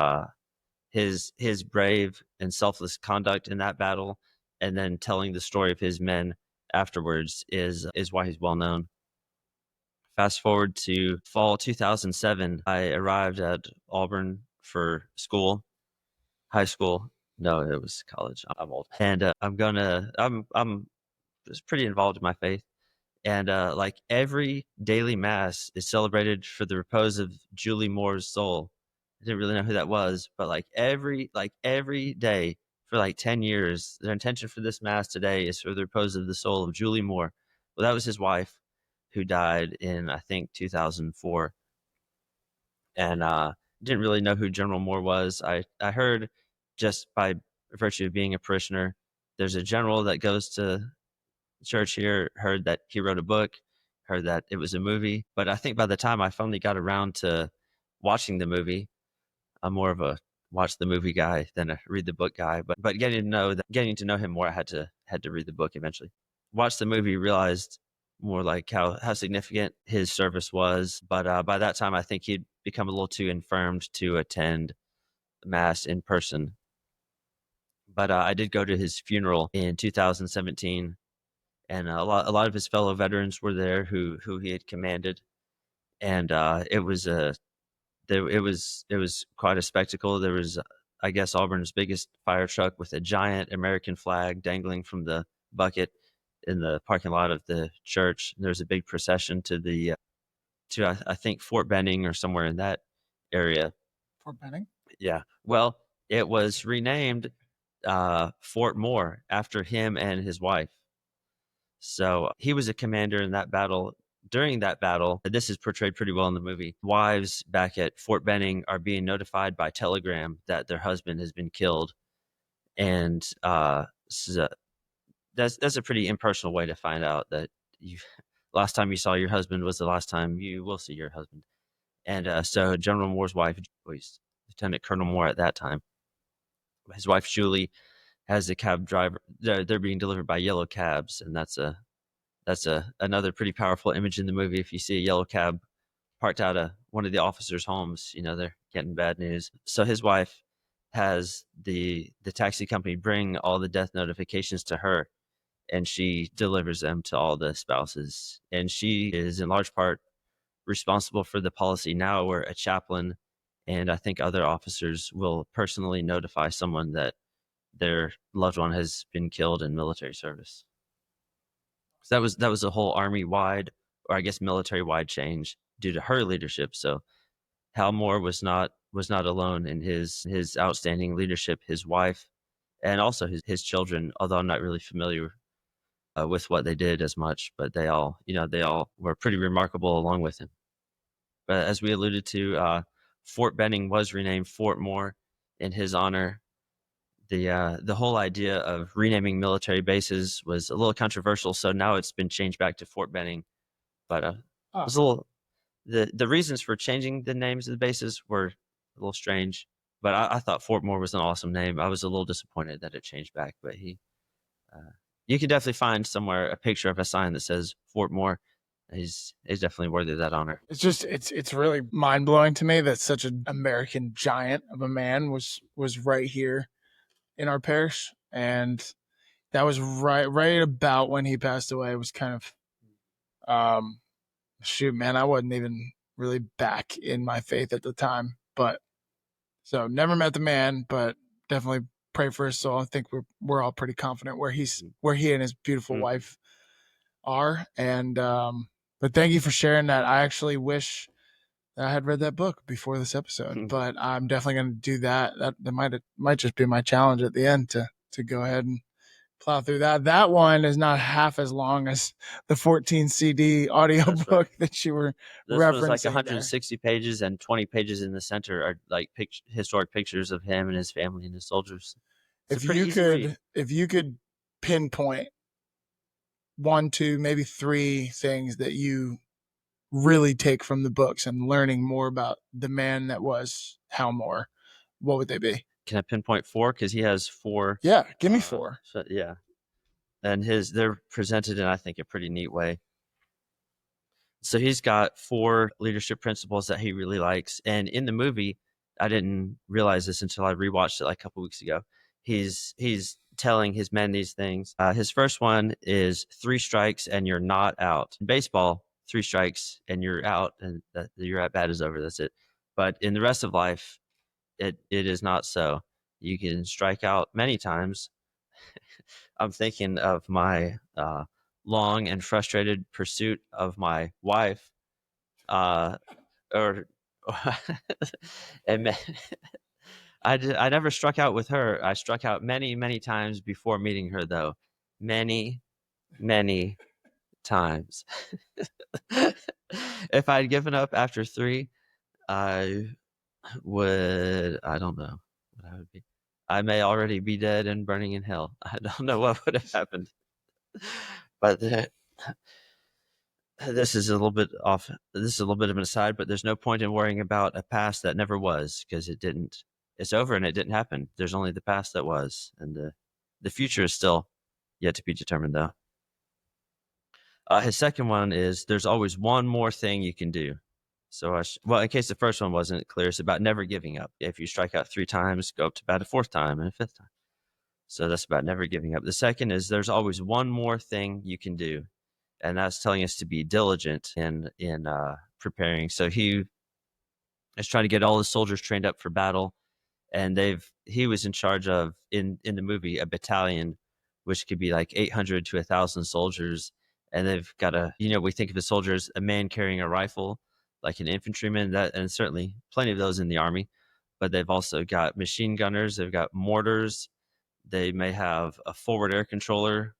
his brave and selfless conduct in that battle, and then telling the story of his men afterwards, is why he's well known. Fast forward to fall 2007, I arrived at Auburn for school, high school. No, it was college. I'm old, and I'm was pretty involved in my faith, and like every daily mass is celebrated for the repose of Julie Moore's soul. I didn't really know who that was, but like every day for like 10 years, their intention for this mass today is for the repose of the soul of Julie Moore. Well, that was his wife, who died in, I think, 2004. And didn't really know who General Moore was. I heard, just by virtue of being a parishioner, there's a general that goes to church here, heard that he wrote a book, heard that it was a movie. But I think by the time I finally got around to watching the movie, I'm more of a watch the movie guy than a read the book guy. But getting to know him more, I had to read the book eventually. Watch the movie, realized more like how significant his service was. But by that time, I think he'd become a little too infirmed to attend mass in person. But I did go to his funeral in 2017, and a lot of his fellow veterans were there who he had commanded, and it was it was quite a spectacle. There was, I guess, Auburn's biggest fire truck with a giant American flag dangling from the bucket in the parking lot of the church. There was a big procession to I think Fort Benning or somewhere in that area. Fort Benning? Yeah. Well, it was renamed Fort Moore after him and his wife. So he was a commander in that battle. During that battle, this is portrayed pretty well in the movie. Wives back at Fort Benning are being notified by telegram that their husband has been killed, and so that's a pretty impersonal way to find out that you last time you saw your husband was the last time you will see your husband. And so General Moore's wife, Lieutenant Colonel Moore at that time, his wife Julie, has a cab driver. They're being delivered by yellow cabs, and that's another pretty powerful image in the movie. If you see a yellow cab parked out of one of the officers' homes, they're getting bad news. So his wife has the taxi company bring all the death notifications to her, and she delivers them to all the spouses. And she is in large part responsible for the policy now where a chaplain and I think other officers will personally notify someone that their loved one has been killed in military service. So that was a whole army-wide, or I guess military-wide change due to her leadership. So Hal Moore was not alone in his outstanding leadership. His wife and also his children, although I'm not really familiar with what they did as much, but they all were pretty remarkable along with him. But as we alluded to, Fort Benning was renamed Fort Moore in his honor. The whole idea of renaming military bases was a little controversial, so now it's been changed back to Fort Benning. But it was a little the reasons for changing the names of the bases were a little strange. But I thought Fort Moore was an awesome name. I was a little disappointed that it changed back, but you can definitely find somewhere a picture of a sign that says Fort Moore. He's definitely worthy of that honor. It's just it's really mind blowing to me that such an American giant of a man was right here in our parish, and that was right about when he passed away. It was kind of shoot, man, I wasn't even really back in my faith at the time, but so never met the man, but definitely pray for his soul. I think we're all pretty confident where he and his beautiful wife are, and but thank you for sharing that. I actually wish that I had read that book before this episode, but I'm definitely going to do that. That might just be my challenge at the end to go ahead and plow through that. That one is not half as long as the 14 CD audiobook that you were referencing. This was like 160 pages, and 20 pages in the center are like historic pictures of him and his family and his soldiers. If you could pinpoint 1, 2, maybe 3 things that you really take from the books and learning more about the man that was Hal Moore, what would they be? Can I pinpoint 4? Because he has 4. Yeah, give me 4. Yeah. And they're presented in, I think, a pretty neat way. So he's got 4 leadership principles that he really likes. And in the movie, I didn't realize this until I rewatched it like a couple weeks ago. He's telling his men these things. His first one is 3 strikes and you're not out. In baseball, 3 strikes and you're out, and your at bat is over. That's it. But in the rest of life, it is not so. You can strike out many times. I'm thinking of my long and frustrated pursuit of my wife, or and I never struck out with her. I struck out many, many times before meeting her, though. Many, many times. If I'd given up after 3, I don't know what I would be. I may already be dead and burning in hell. I don't know what would have happened. But this is a little bit off. This is a little bit of an aside, but there's no point in worrying about a past that never was, because it didn't. it's over and it didn't happen. There's only the past that was, and the future is still yet to be determined, though. His second one is there's always one more thing you can do. So, well, in case the first one wasn't clear, it's about never giving up. If you strike out 3 times, go up to bat a 4th time and a 5th time. So that's about never giving up. The second is there's always one more thing you can do, and that's telling us to be diligent in preparing. So he is trying to get all the soldiers trained up for battle, and he was in charge of in the movie a battalion, which could be like 800 to 1,000 soldiers, and they've got we think of a soldier as a man carrying a rifle, like an infantryman, and certainly plenty of those in the army, but they've also got machine gunners, they've got mortars, they may have a forward air controller,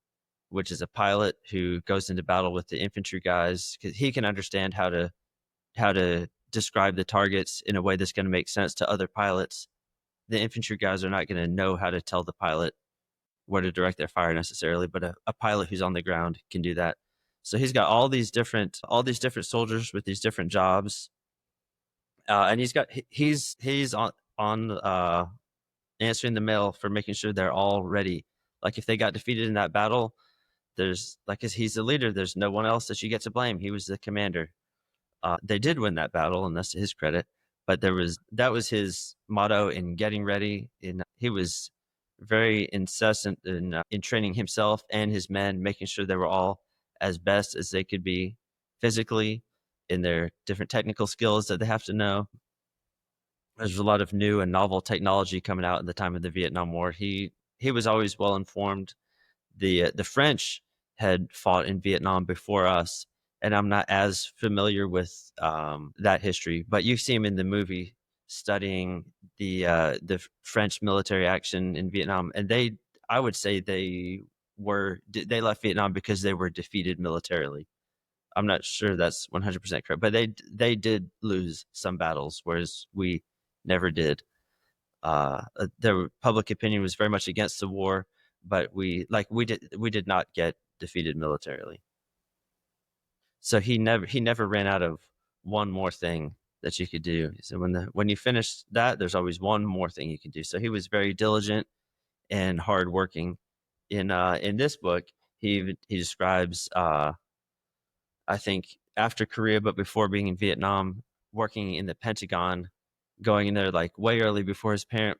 which is a pilot who goes into battle with the infantry guys because he can understand how to describe the targets in a way that's going to make sense to other pilots. The infantry guys are not going to know how to tell the pilot where to direct their fire necessarily, but a pilot who's on the ground can do that. So he's got all these different soldiers with these different jobs, and he's on answering the mail for making sure they're all ready. Like if they got defeated in that battle, he's the leader, there's no one else that you get to blame. He was the commander. They did win that battle, and that's to his credit. But that was his motto in getting ready. He was very incessant in training himself and his men, making sure they were all as best as they could be physically in their different technical skills that they have to know. There's a lot of new and novel technology coming out in the time of the Vietnam War. He was always well informed. The French had fought in Vietnam before us, and I'm not as familiar with that history. But you see him in the movie studying the French military action in Vietnam, and I would say they left Vietnam because they were defeated militarily. I'm not sure that's 100% correct, but they did lose some battles, whereas we never did. Their public opinion was very much against the war, but we did not get defeated militarily. So he never ran out of one more thing that you could do. So when you finish that, there's always one more thing you can do. So he was very diligent and hardworking. In this book, he describes I think after Korea, but before being in Vietnam, working in the Pentagon, going in there like way early before his family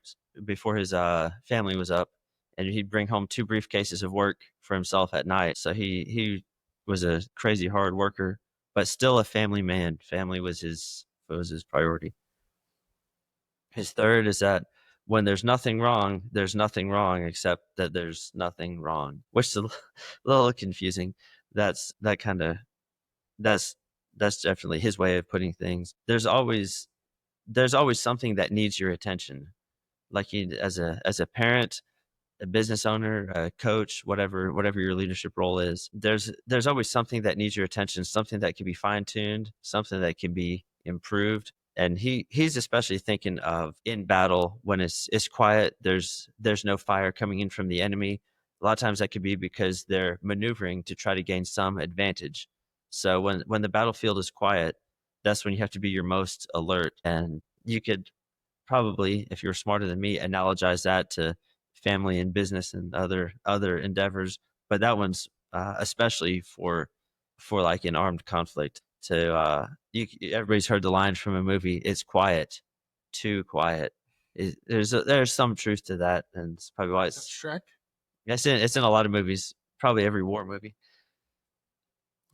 was up, and he'd bring home 2 briefcases of work for himself at night. So he was a crazy hard worker, but still a family man. Family was his priority. His third is that when there's nothing wrong, there's nothing wrong except that there's nothing wrong, which is a little confusing. That's definitely his way of putting things. There's always something that needs your attention. Like as a parent, a business owner, a coach, whatever your leadership role is, there's always something that needs your attention, something that can be fine-tuned, something that can be improved. And he's especially thinking of in battle when it's quiet, there's no fire coming in from the enemy. A lot of times that could be because they're maneuvering to try to gain some advantage. So when the battlefield is quiet, that's when you have to be your most alert. And you could probably, if you're smarter than me, analogize that to family and business and other endeavors. But that one's especially for like an armed conflict. Everybody's heard the line from a movie, "It's quiet, too quiet." There's some truth to that, and it's probably why That's Shrek. It's in a lot of movies, probably every war movie.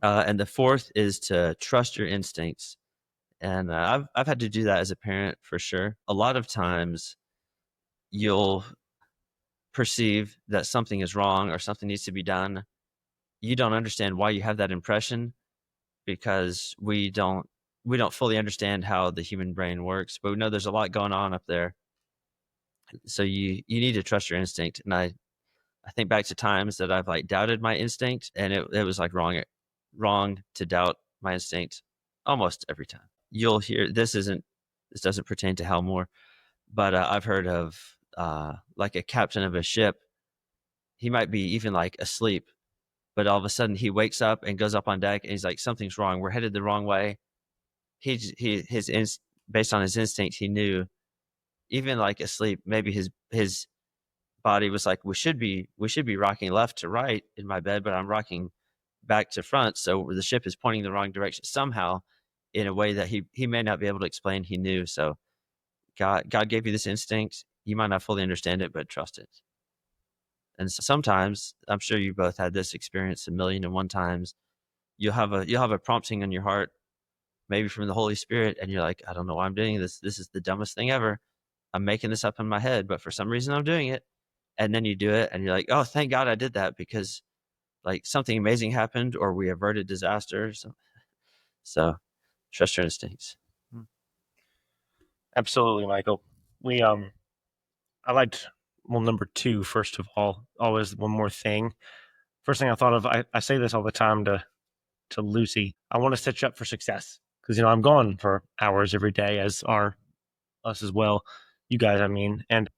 And the fourth is to trust your instincts. And I've had to do that as a parent for sure. A lot of times you'll perceive that something is wrong or something needs to be done. You don't understand why you have that impression because we don't fully understand how the human brain works, but we know there's a lot going on up there. So you need to trust your instinct. And I think back to times that I've like doubted my instinct, and it was like wrong to doubt my instinct almost every time. You'll hear this doesn't pertain to Hal Moore, but I've heard of like a captain of a ship. He might be even like asleep, but all of a sudden he wakes up and goes up on deck and he's like, something's wrong. We're headed the wrong way. Based on his instinct, he knew even like asleep, maybe his body was like, we should be rocking left to right in my bed, but I'm rocking back to front, so the ship is pointing the wrong direction somehow, in a way that he may not be able to explain. He knew. So God gave you this instinct. You might not fully understand it, but trust it. And sometimes, I'm sure you both had this experience 1,000,001 times. You'll have a prompting in your heart, maybe from the Holy Spirit, and you're like, I don't know why I'm doing this. This is the dumbest thing ever. I'm making this up in my head, but for some reason I'm doing it. And then you do it, and you're like, oh, thank God I did that, because like something amazing happened, or we averted disaster. So trust your instincts. Absolutely, Michael. We I liked number 2, first of all, always one more thing. First thing I thought of, I say this all the time to Lucy. I want to set you up for success, because I'm gone for hours every day, as are us as well. You guys, I mean, and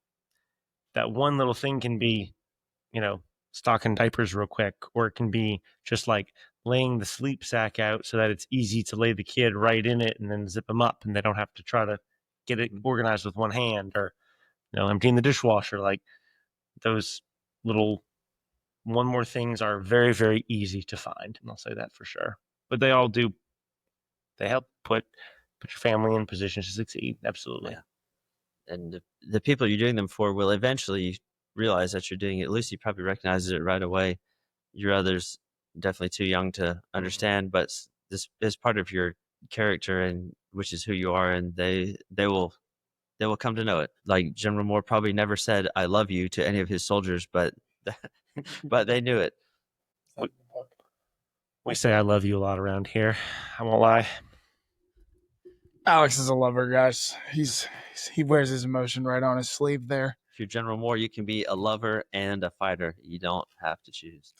that one little thing can be, stocking diapers real quick, or it can be just like laying the sleep sack out so that it's easy to lay the kid right in it and then zip them up, and they don't have to try to get it organized with one hand, or emptying the dishwasher. Like, those little one more things are very, very easy to find, and I'll say that for sure. But they all do. They help put your family in position to succeed. Absolutely. Yeah. And the people you're doing them for will eventually realize that you're doing it. Lucy probably recognizes it right away. Your other's definitely too young to understand, but this is part of your character, and which is who you are, and they will come to know it. Like General Moore probably never said "I love you" to any of his soldiers, but but they knew it. We say "I love you" a lot around here. I won't lie. Alex is a lover, guys. He wears his emotion right on his sleeve there. If you're General Moore, you can be a lover and a fighter. You don't have to choose.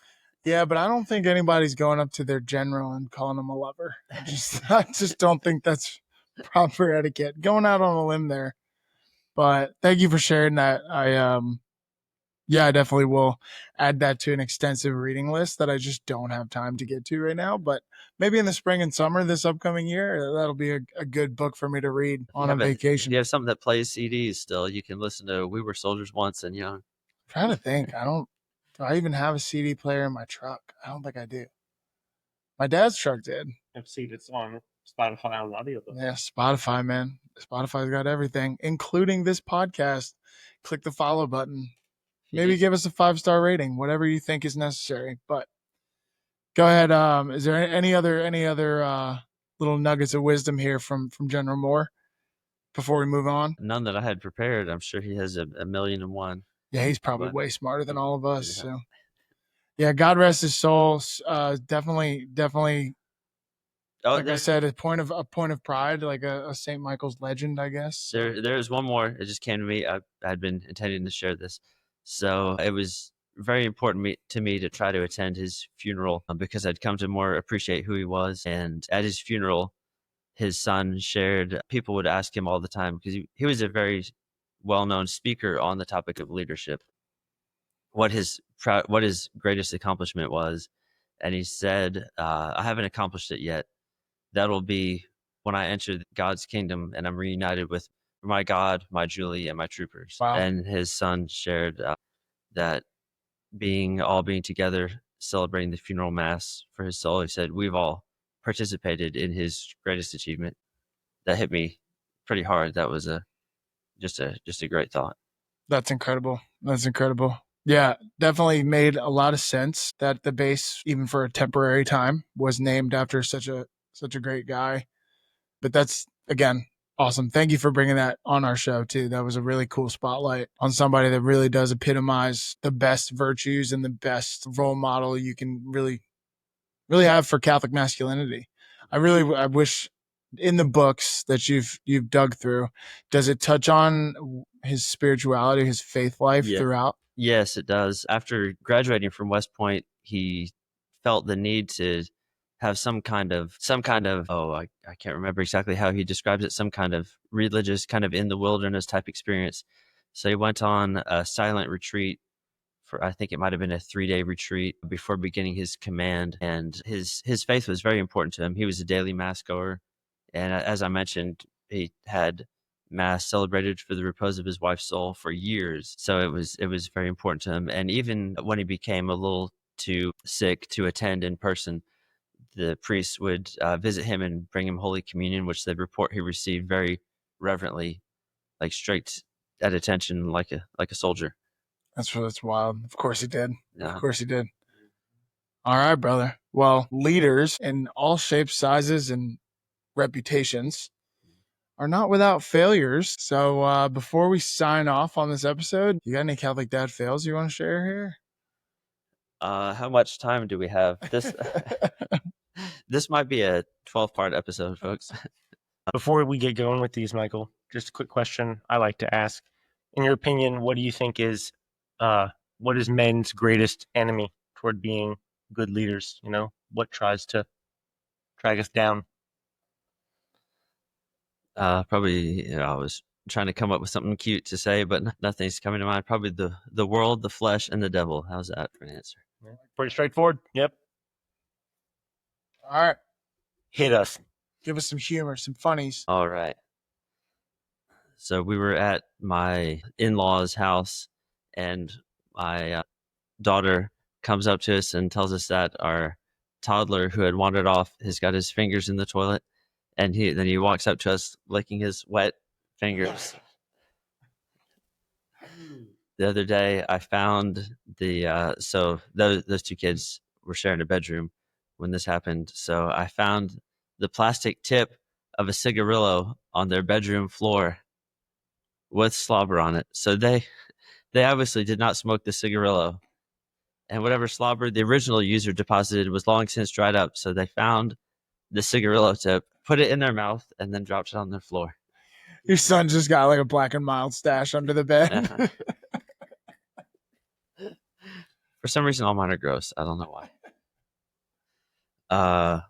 Yeah, but I don't think anybody's going up to their general and calling him a lover. I just don't think that's proper etiquette. Going out on a limb there. But thank you for sharing that. I definitely will add that to an extensive reading list that I just don't have time to get to right now. But maybe in the spring and summer this upcoming year, that'll be a good book for me to read on a vacation. If you have something that plays CDs still, you can listen to We Were Soldiers Once and Young. I'm trying to think. Do I even have a CD player in my truck? I don't think I do. My dad's truck did. I've seen it's on Spotify on audio. Yeah, Spotify, man. Spotify's got everything, including this podcast. Click the follow button. Maybe give us a 5-star rating, whatever you think is necessary. But go ahead. Is there any other little nuggets of wisdom here from General Moore before we move on? None that I had prepared. I'm sure he has a 1,000,001. Yeah, he's probably way smarter than all of us. Yeah. So, yeah, God rest his soul. Definitely. Like I said, a point of pride, like a St. Michael's legend, I guess. There's one more. It just came to me. I had been intending to share this. So it was very important to me to try to attend his funeral, because I'd come to more appreciate who he was. And at his funeral, his son shared, people would ask him all the time, because he was a very well-known speaker on the topic of leadership, what his greatest accomplishment was. And he said, I haven't accomplished it yet. That'll be when I enter God's kingdom and I'm reunited with my God, my Julie, and my troopers. Wow. And his son shared that being together, celebrating the funeral mass for his soul, he said, we've all participated in his greatest achievement. That hit me pretty hard. That was just a great thought. That's incredible. Yeah, definitely made a lot of sense that the base, even for a temporary time, was named after such a great guy. But that's, again, awesome. Thank you for bringing that on our show too. That was a really cool spotlight on somebody that really does epitomize the best virtues and the best role model you can really have for Catholic masculinity. I wish in the books that you've dug through, does it touch on his spirituality, his faith life throughout? Yes, it does. After graduating from West Point, he felt the need to have some kind of I can't remember exactly how he describes it, some kind of religious, kind of in the wilderness type experience. So he went on a silent retreat for, I think it might have been a 3-day retreat before beginning his command. And his faith was very important to him. He was a daily mass goer. And as I mentioned, he had mass celebrated for the repose of his wife's soul for years. So it was very important to him. And even when he became a little too sick to attend in person, the priests would visit him and bring him Holy Communion, which they'd report he received very reverently, like straight at attention, like a soldier. That's wild. Of course he did. Yeah. Of course he did. All right, brother. Well, leaders in all shapes, sizes, and reputations are not without failures. So before we sign off on this episode, you got any Catholic dad fails you want to share here? How much time do we have? This might be a 12-part episode, folks. Before we get going with these, Michael, just a quick question I like to ask. In your opinion, what do you think is men's greatest enemy toward being good leaders? What tries to drag us down? Probably, I was trying to come up with something cute to say, but nothing's coming to mind. Probably the world, the flesh, and the devil. How's that for an answer? Yeah, pretty straightforward. Yep. All right. Hit us. Give us some humor, some funnies. All right. So we were at my in-laws' house, and my daughter comes up to us and tells us that our toddler who had wandered off has got his fingers in the toilet, and then he walks up to us licking his wet fingers. The other day, I found so those two kids were sharing a bedroom when this happened. So I found the plastic tip of a cigarillo on their bedroom floor with slobber on it. So they obviously did not smoke the cigarillo, and whatever slobber the original user deposited was long since dried up. So they found the cigarillo tip, put it in their mouth, and then dropped it on the floor. Your son just got like a Black and Mild stash under the bed. For some reason, all mine are gross. I don't know why.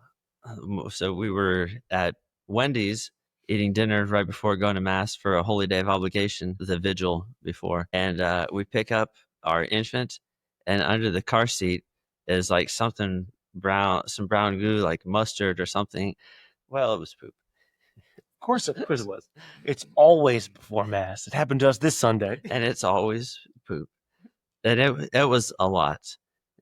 So we were at Wendy's eating dinner right before going to mass for a holy day of obligation, the vigil before. And we pick up our infant, and under the car seat is like something brown, some brown goo, like mustard or something. Well, it was poop. Of course it was. It's always before mass. It happened to us this Sunday. And it's always poop. And it was a lot.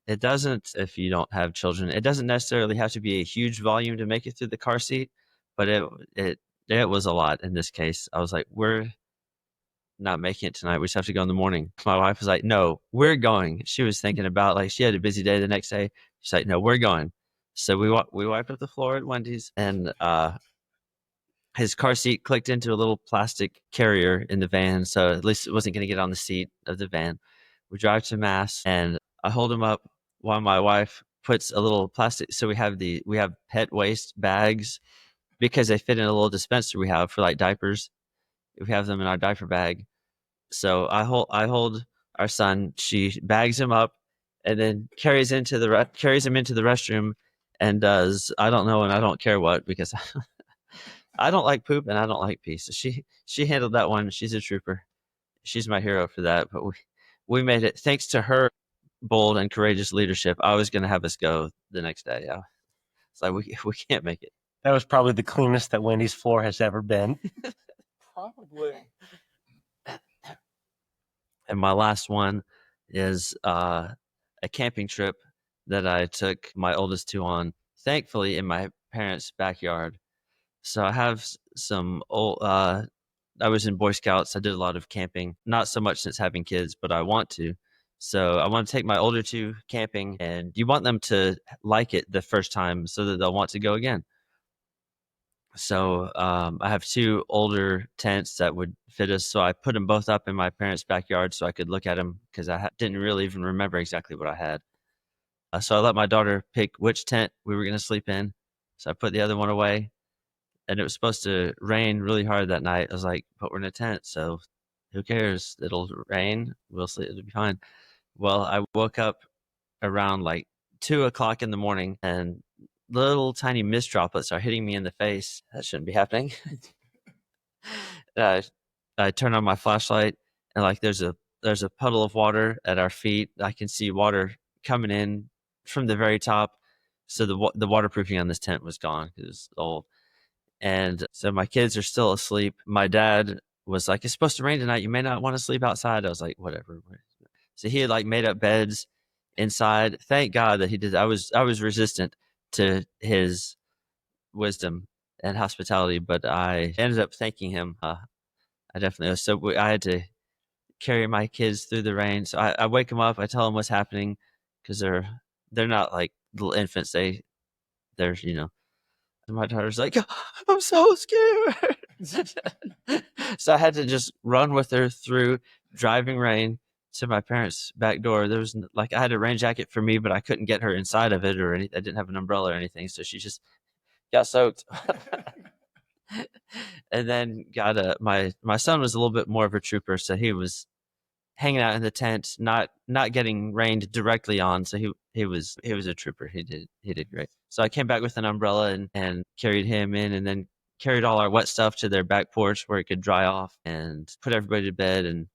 It doesn't, if you don't have children, it doesn't necessarily have to be a huge volume to make it through the car seat, but it was a lot in this case. I was like, we're not making it tonight. We just have to go in the morning. My wife was like, no, we're going. She was thinking about, like, she had a busy day the next day. She's like, no, we're going. So we wiped up the floor at Wendy's, and his car seat clicked into a little plastic carrier in the van, so at least it wasn't going to get on the seat of the van. We drive to mass, and I hold him up while my wife puts a little plastic. So we have pet waste bags because they fit in a little dispenser we have for like diapers. We have them in our diaper bag. So I hold our son. She bags him up and then carries him into the restroom and does I don't know and I don't care what, because I don't like poop and I don't like pee. So she handled that one. She's a trooper. She's my hero for that. But we made it thanks to her bold and courageous leadership. I was going to have us go the next day. Yeah. It's like we can't make it. That was probably the cleanest that Wendy's floor has ever been. Probably. And my last one is a camping trip that I took my oldest two on, thankfully in my parents' backyard. So I have some old, I was in Boy Scouts. I did a lot of camping, not so much since having kids, but I want to. So I want to take my older two camping, and you want them to like it the first time so that they'll want to go again. So I have two older tents that would fit us. So I put them both up in my parents' backyard so I could look at them, because I didn't really even remember exactly what I had. So I let my daughter pick which tent we were going to sleep in. So I put the other one away, and it was supposed to rain really hard that night. I was like, but we're in a tent, so who cares? It'll rain. We'll sleep. It'll be fine. Well, I woke up around like 2:00 in the morning, and little tiny mist droplets are hitting me in the face. That shouldn't be happening. I turn on my flashlight, and like there's a puddle of water at our feet. I can see water coming in from the very top. So the waterproofing on this tent was gone because it was old. And so my kids are still asleep. My dad was like, it's supposed to rain tonight. You may not want to sleep outside. I was like, whatever. So he had like made up beds inside. Thank God that he did. I was resistant to his wisdom and hospitality, but I ended up thanking him. I definitely was. So I had to carry my kids through the rain. So I wake them up. I tell them what's happening because they're not like little infants. They're my daughter's like, I'm so scared. So I had to just run with her through driving rain to my parents' back door. There was like, I had a rain jacket for me, but I couldn't get her inside of it or anything. I didn't have an umbrella or anything. So she just got soaked. And then my son was a little bit more of a trooper. So he was hanging out in the tent, not getting rained directly on. So he was a trooper. He did great. So I came back with an umbrella and carried him in, and then carried all our wet stuff to their back porch where it could dry off, and put everybody to bed and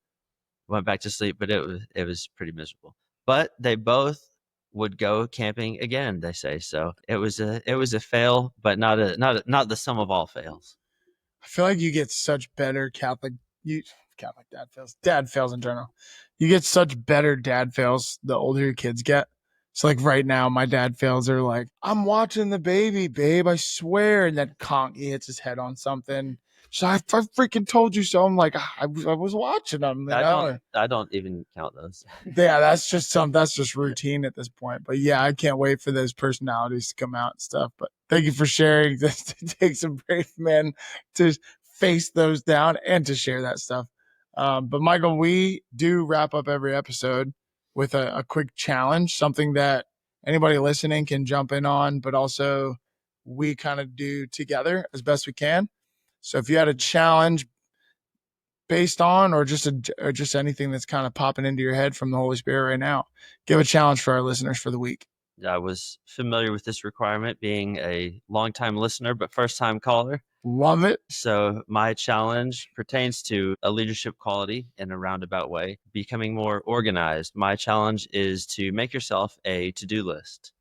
went back to sleep. But it was pretty miserable. But they both would go camping again, they say. So it was a fail, but not the sum of all fails. I feel like you get such better Catholic dad fails in general. You get such better dad fails the older your kids get. So like right now, my dad fails are like, I'm watching the baby, babe, I swear. And then he hits his head on something. So I freaking told you so. I'm like, I was watching them. I don't even count those. Yeah, that's just routine at this point. But yeah, I can't wait for those personalities to come out and stuff. But thank you for sharing. It takes a brave man to face those down and to share that stuff. But Michael, we do wrap up every episode with a quick challenge, something that anybody listening can jump in on, but also we kind of do together as best we can. So if you had a challenge based on, or just anything that's kind of popping into your head from the Holy Spirit right now, give a challenge for our listeners for the week. I was familiar with this requirement, being a longtime listener, but first time caller. Love it. So my challenge pertains to a leadership quality in a roundabout way, becoming more organized. My challenge is to make yourself a to-do list.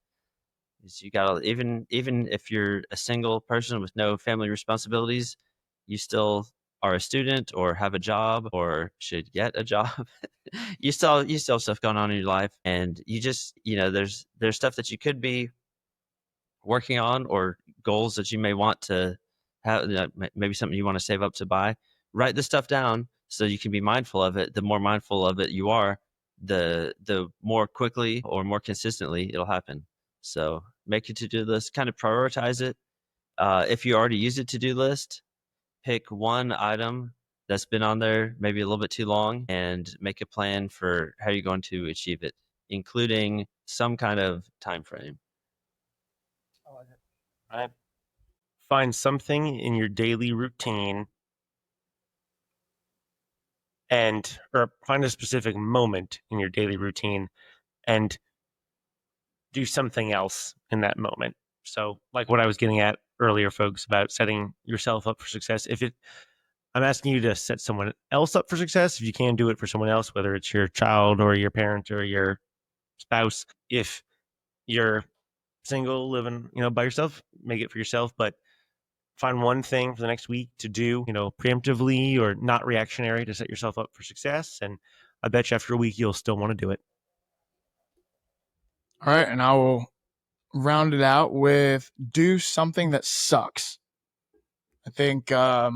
You gotta, even if you're a single person with no family responsibilities, you still are a student or have a job or should get a job. you still have stuff going on in your life, and you just, there's stuff that you could be working on, or goals that you may want to have, maybe something you want to save up to buy. Write the stuff down so you can be mindful of it. The more mindful of it you are, the more quickly or more consistently it'll happen. So make a to-do list, kind of prioritize it. If you already use a to-do list, pick one item that's been on there maybe a little bit too long and make a plan for how you're going to achieve it, including some kind of time frame. I like it. All right. Find something in your daily routine or find a specific moment in your daily routine and do something else in that moment. So like what I was getting at earlier, folks, about setting yourself up for success. I'm asking you to set someone else up for success. If you can do it for someone else, whether it's your child or your parent or your spouse, if you're single, living, by yourself, make it for yourself, but find one thing for the next week to do, preemptively or not reactionary, to set yourself up for success. And I bet you after a week, you'll still want to do it. All right. And I will round it out with do something that sucks. I think of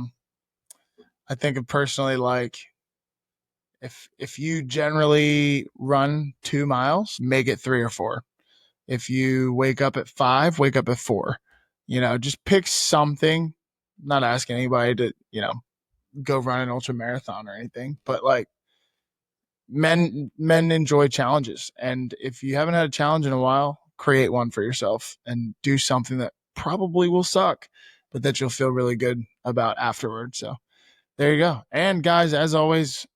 personally, like if you generally run 2 miles, make it 3 or 4. If you wake up at 5, wake up at 4. Just pick something. I'm not asking anybody to, go run an ultra marathon or anything, but like men enjoy challenges. And if you haven't had a challenge in a while, create one for yourself and do something that probably will suck, but that you'll feel really good about afterwards. So there you go. And guys, as always,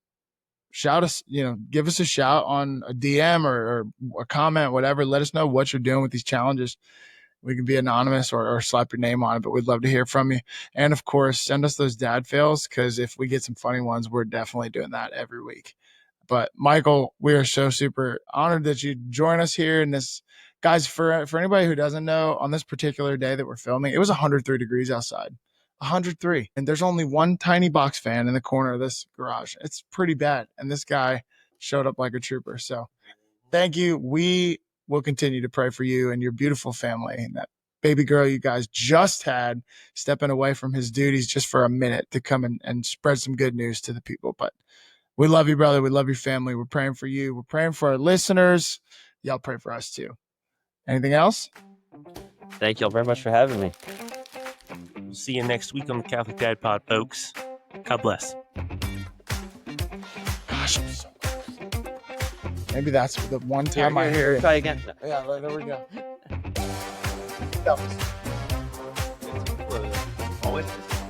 shout us, give us a shout on a DM or a comment, whatever. Let us know what you're doing with these challenges. We can be anonymous or slap your name on it, but we'd love to hear from you. And of course, send us those dad fails, because if we get some funny ones, we're definitely doing that every week. But Michael, we are so super honored that you join us here in this. Guys, for anybody who doesn't know, on this particular day that we're filming, it was 103 degrees outside. 103. And there's only one tiny box fan in the corner of this garage. It's pretty bad. And this guy showed up like a trooper. So thank you. We will continue to pray for you and your beautiful family and that baby girl you guys just had stepping away from his duties just for a minute to come and spread some good news to the people. But we love you, brother. We love your family. We're praying for you. We're praying for our listeners. Y'all pray for us too. Anything else? Thank y'all very much for having me. We'll see you next week on the Catholic Dad Pod, folks. God bless. Gosh, I'm so maybe that's the one time I hear it. Try again. Yeah, there we go. Always.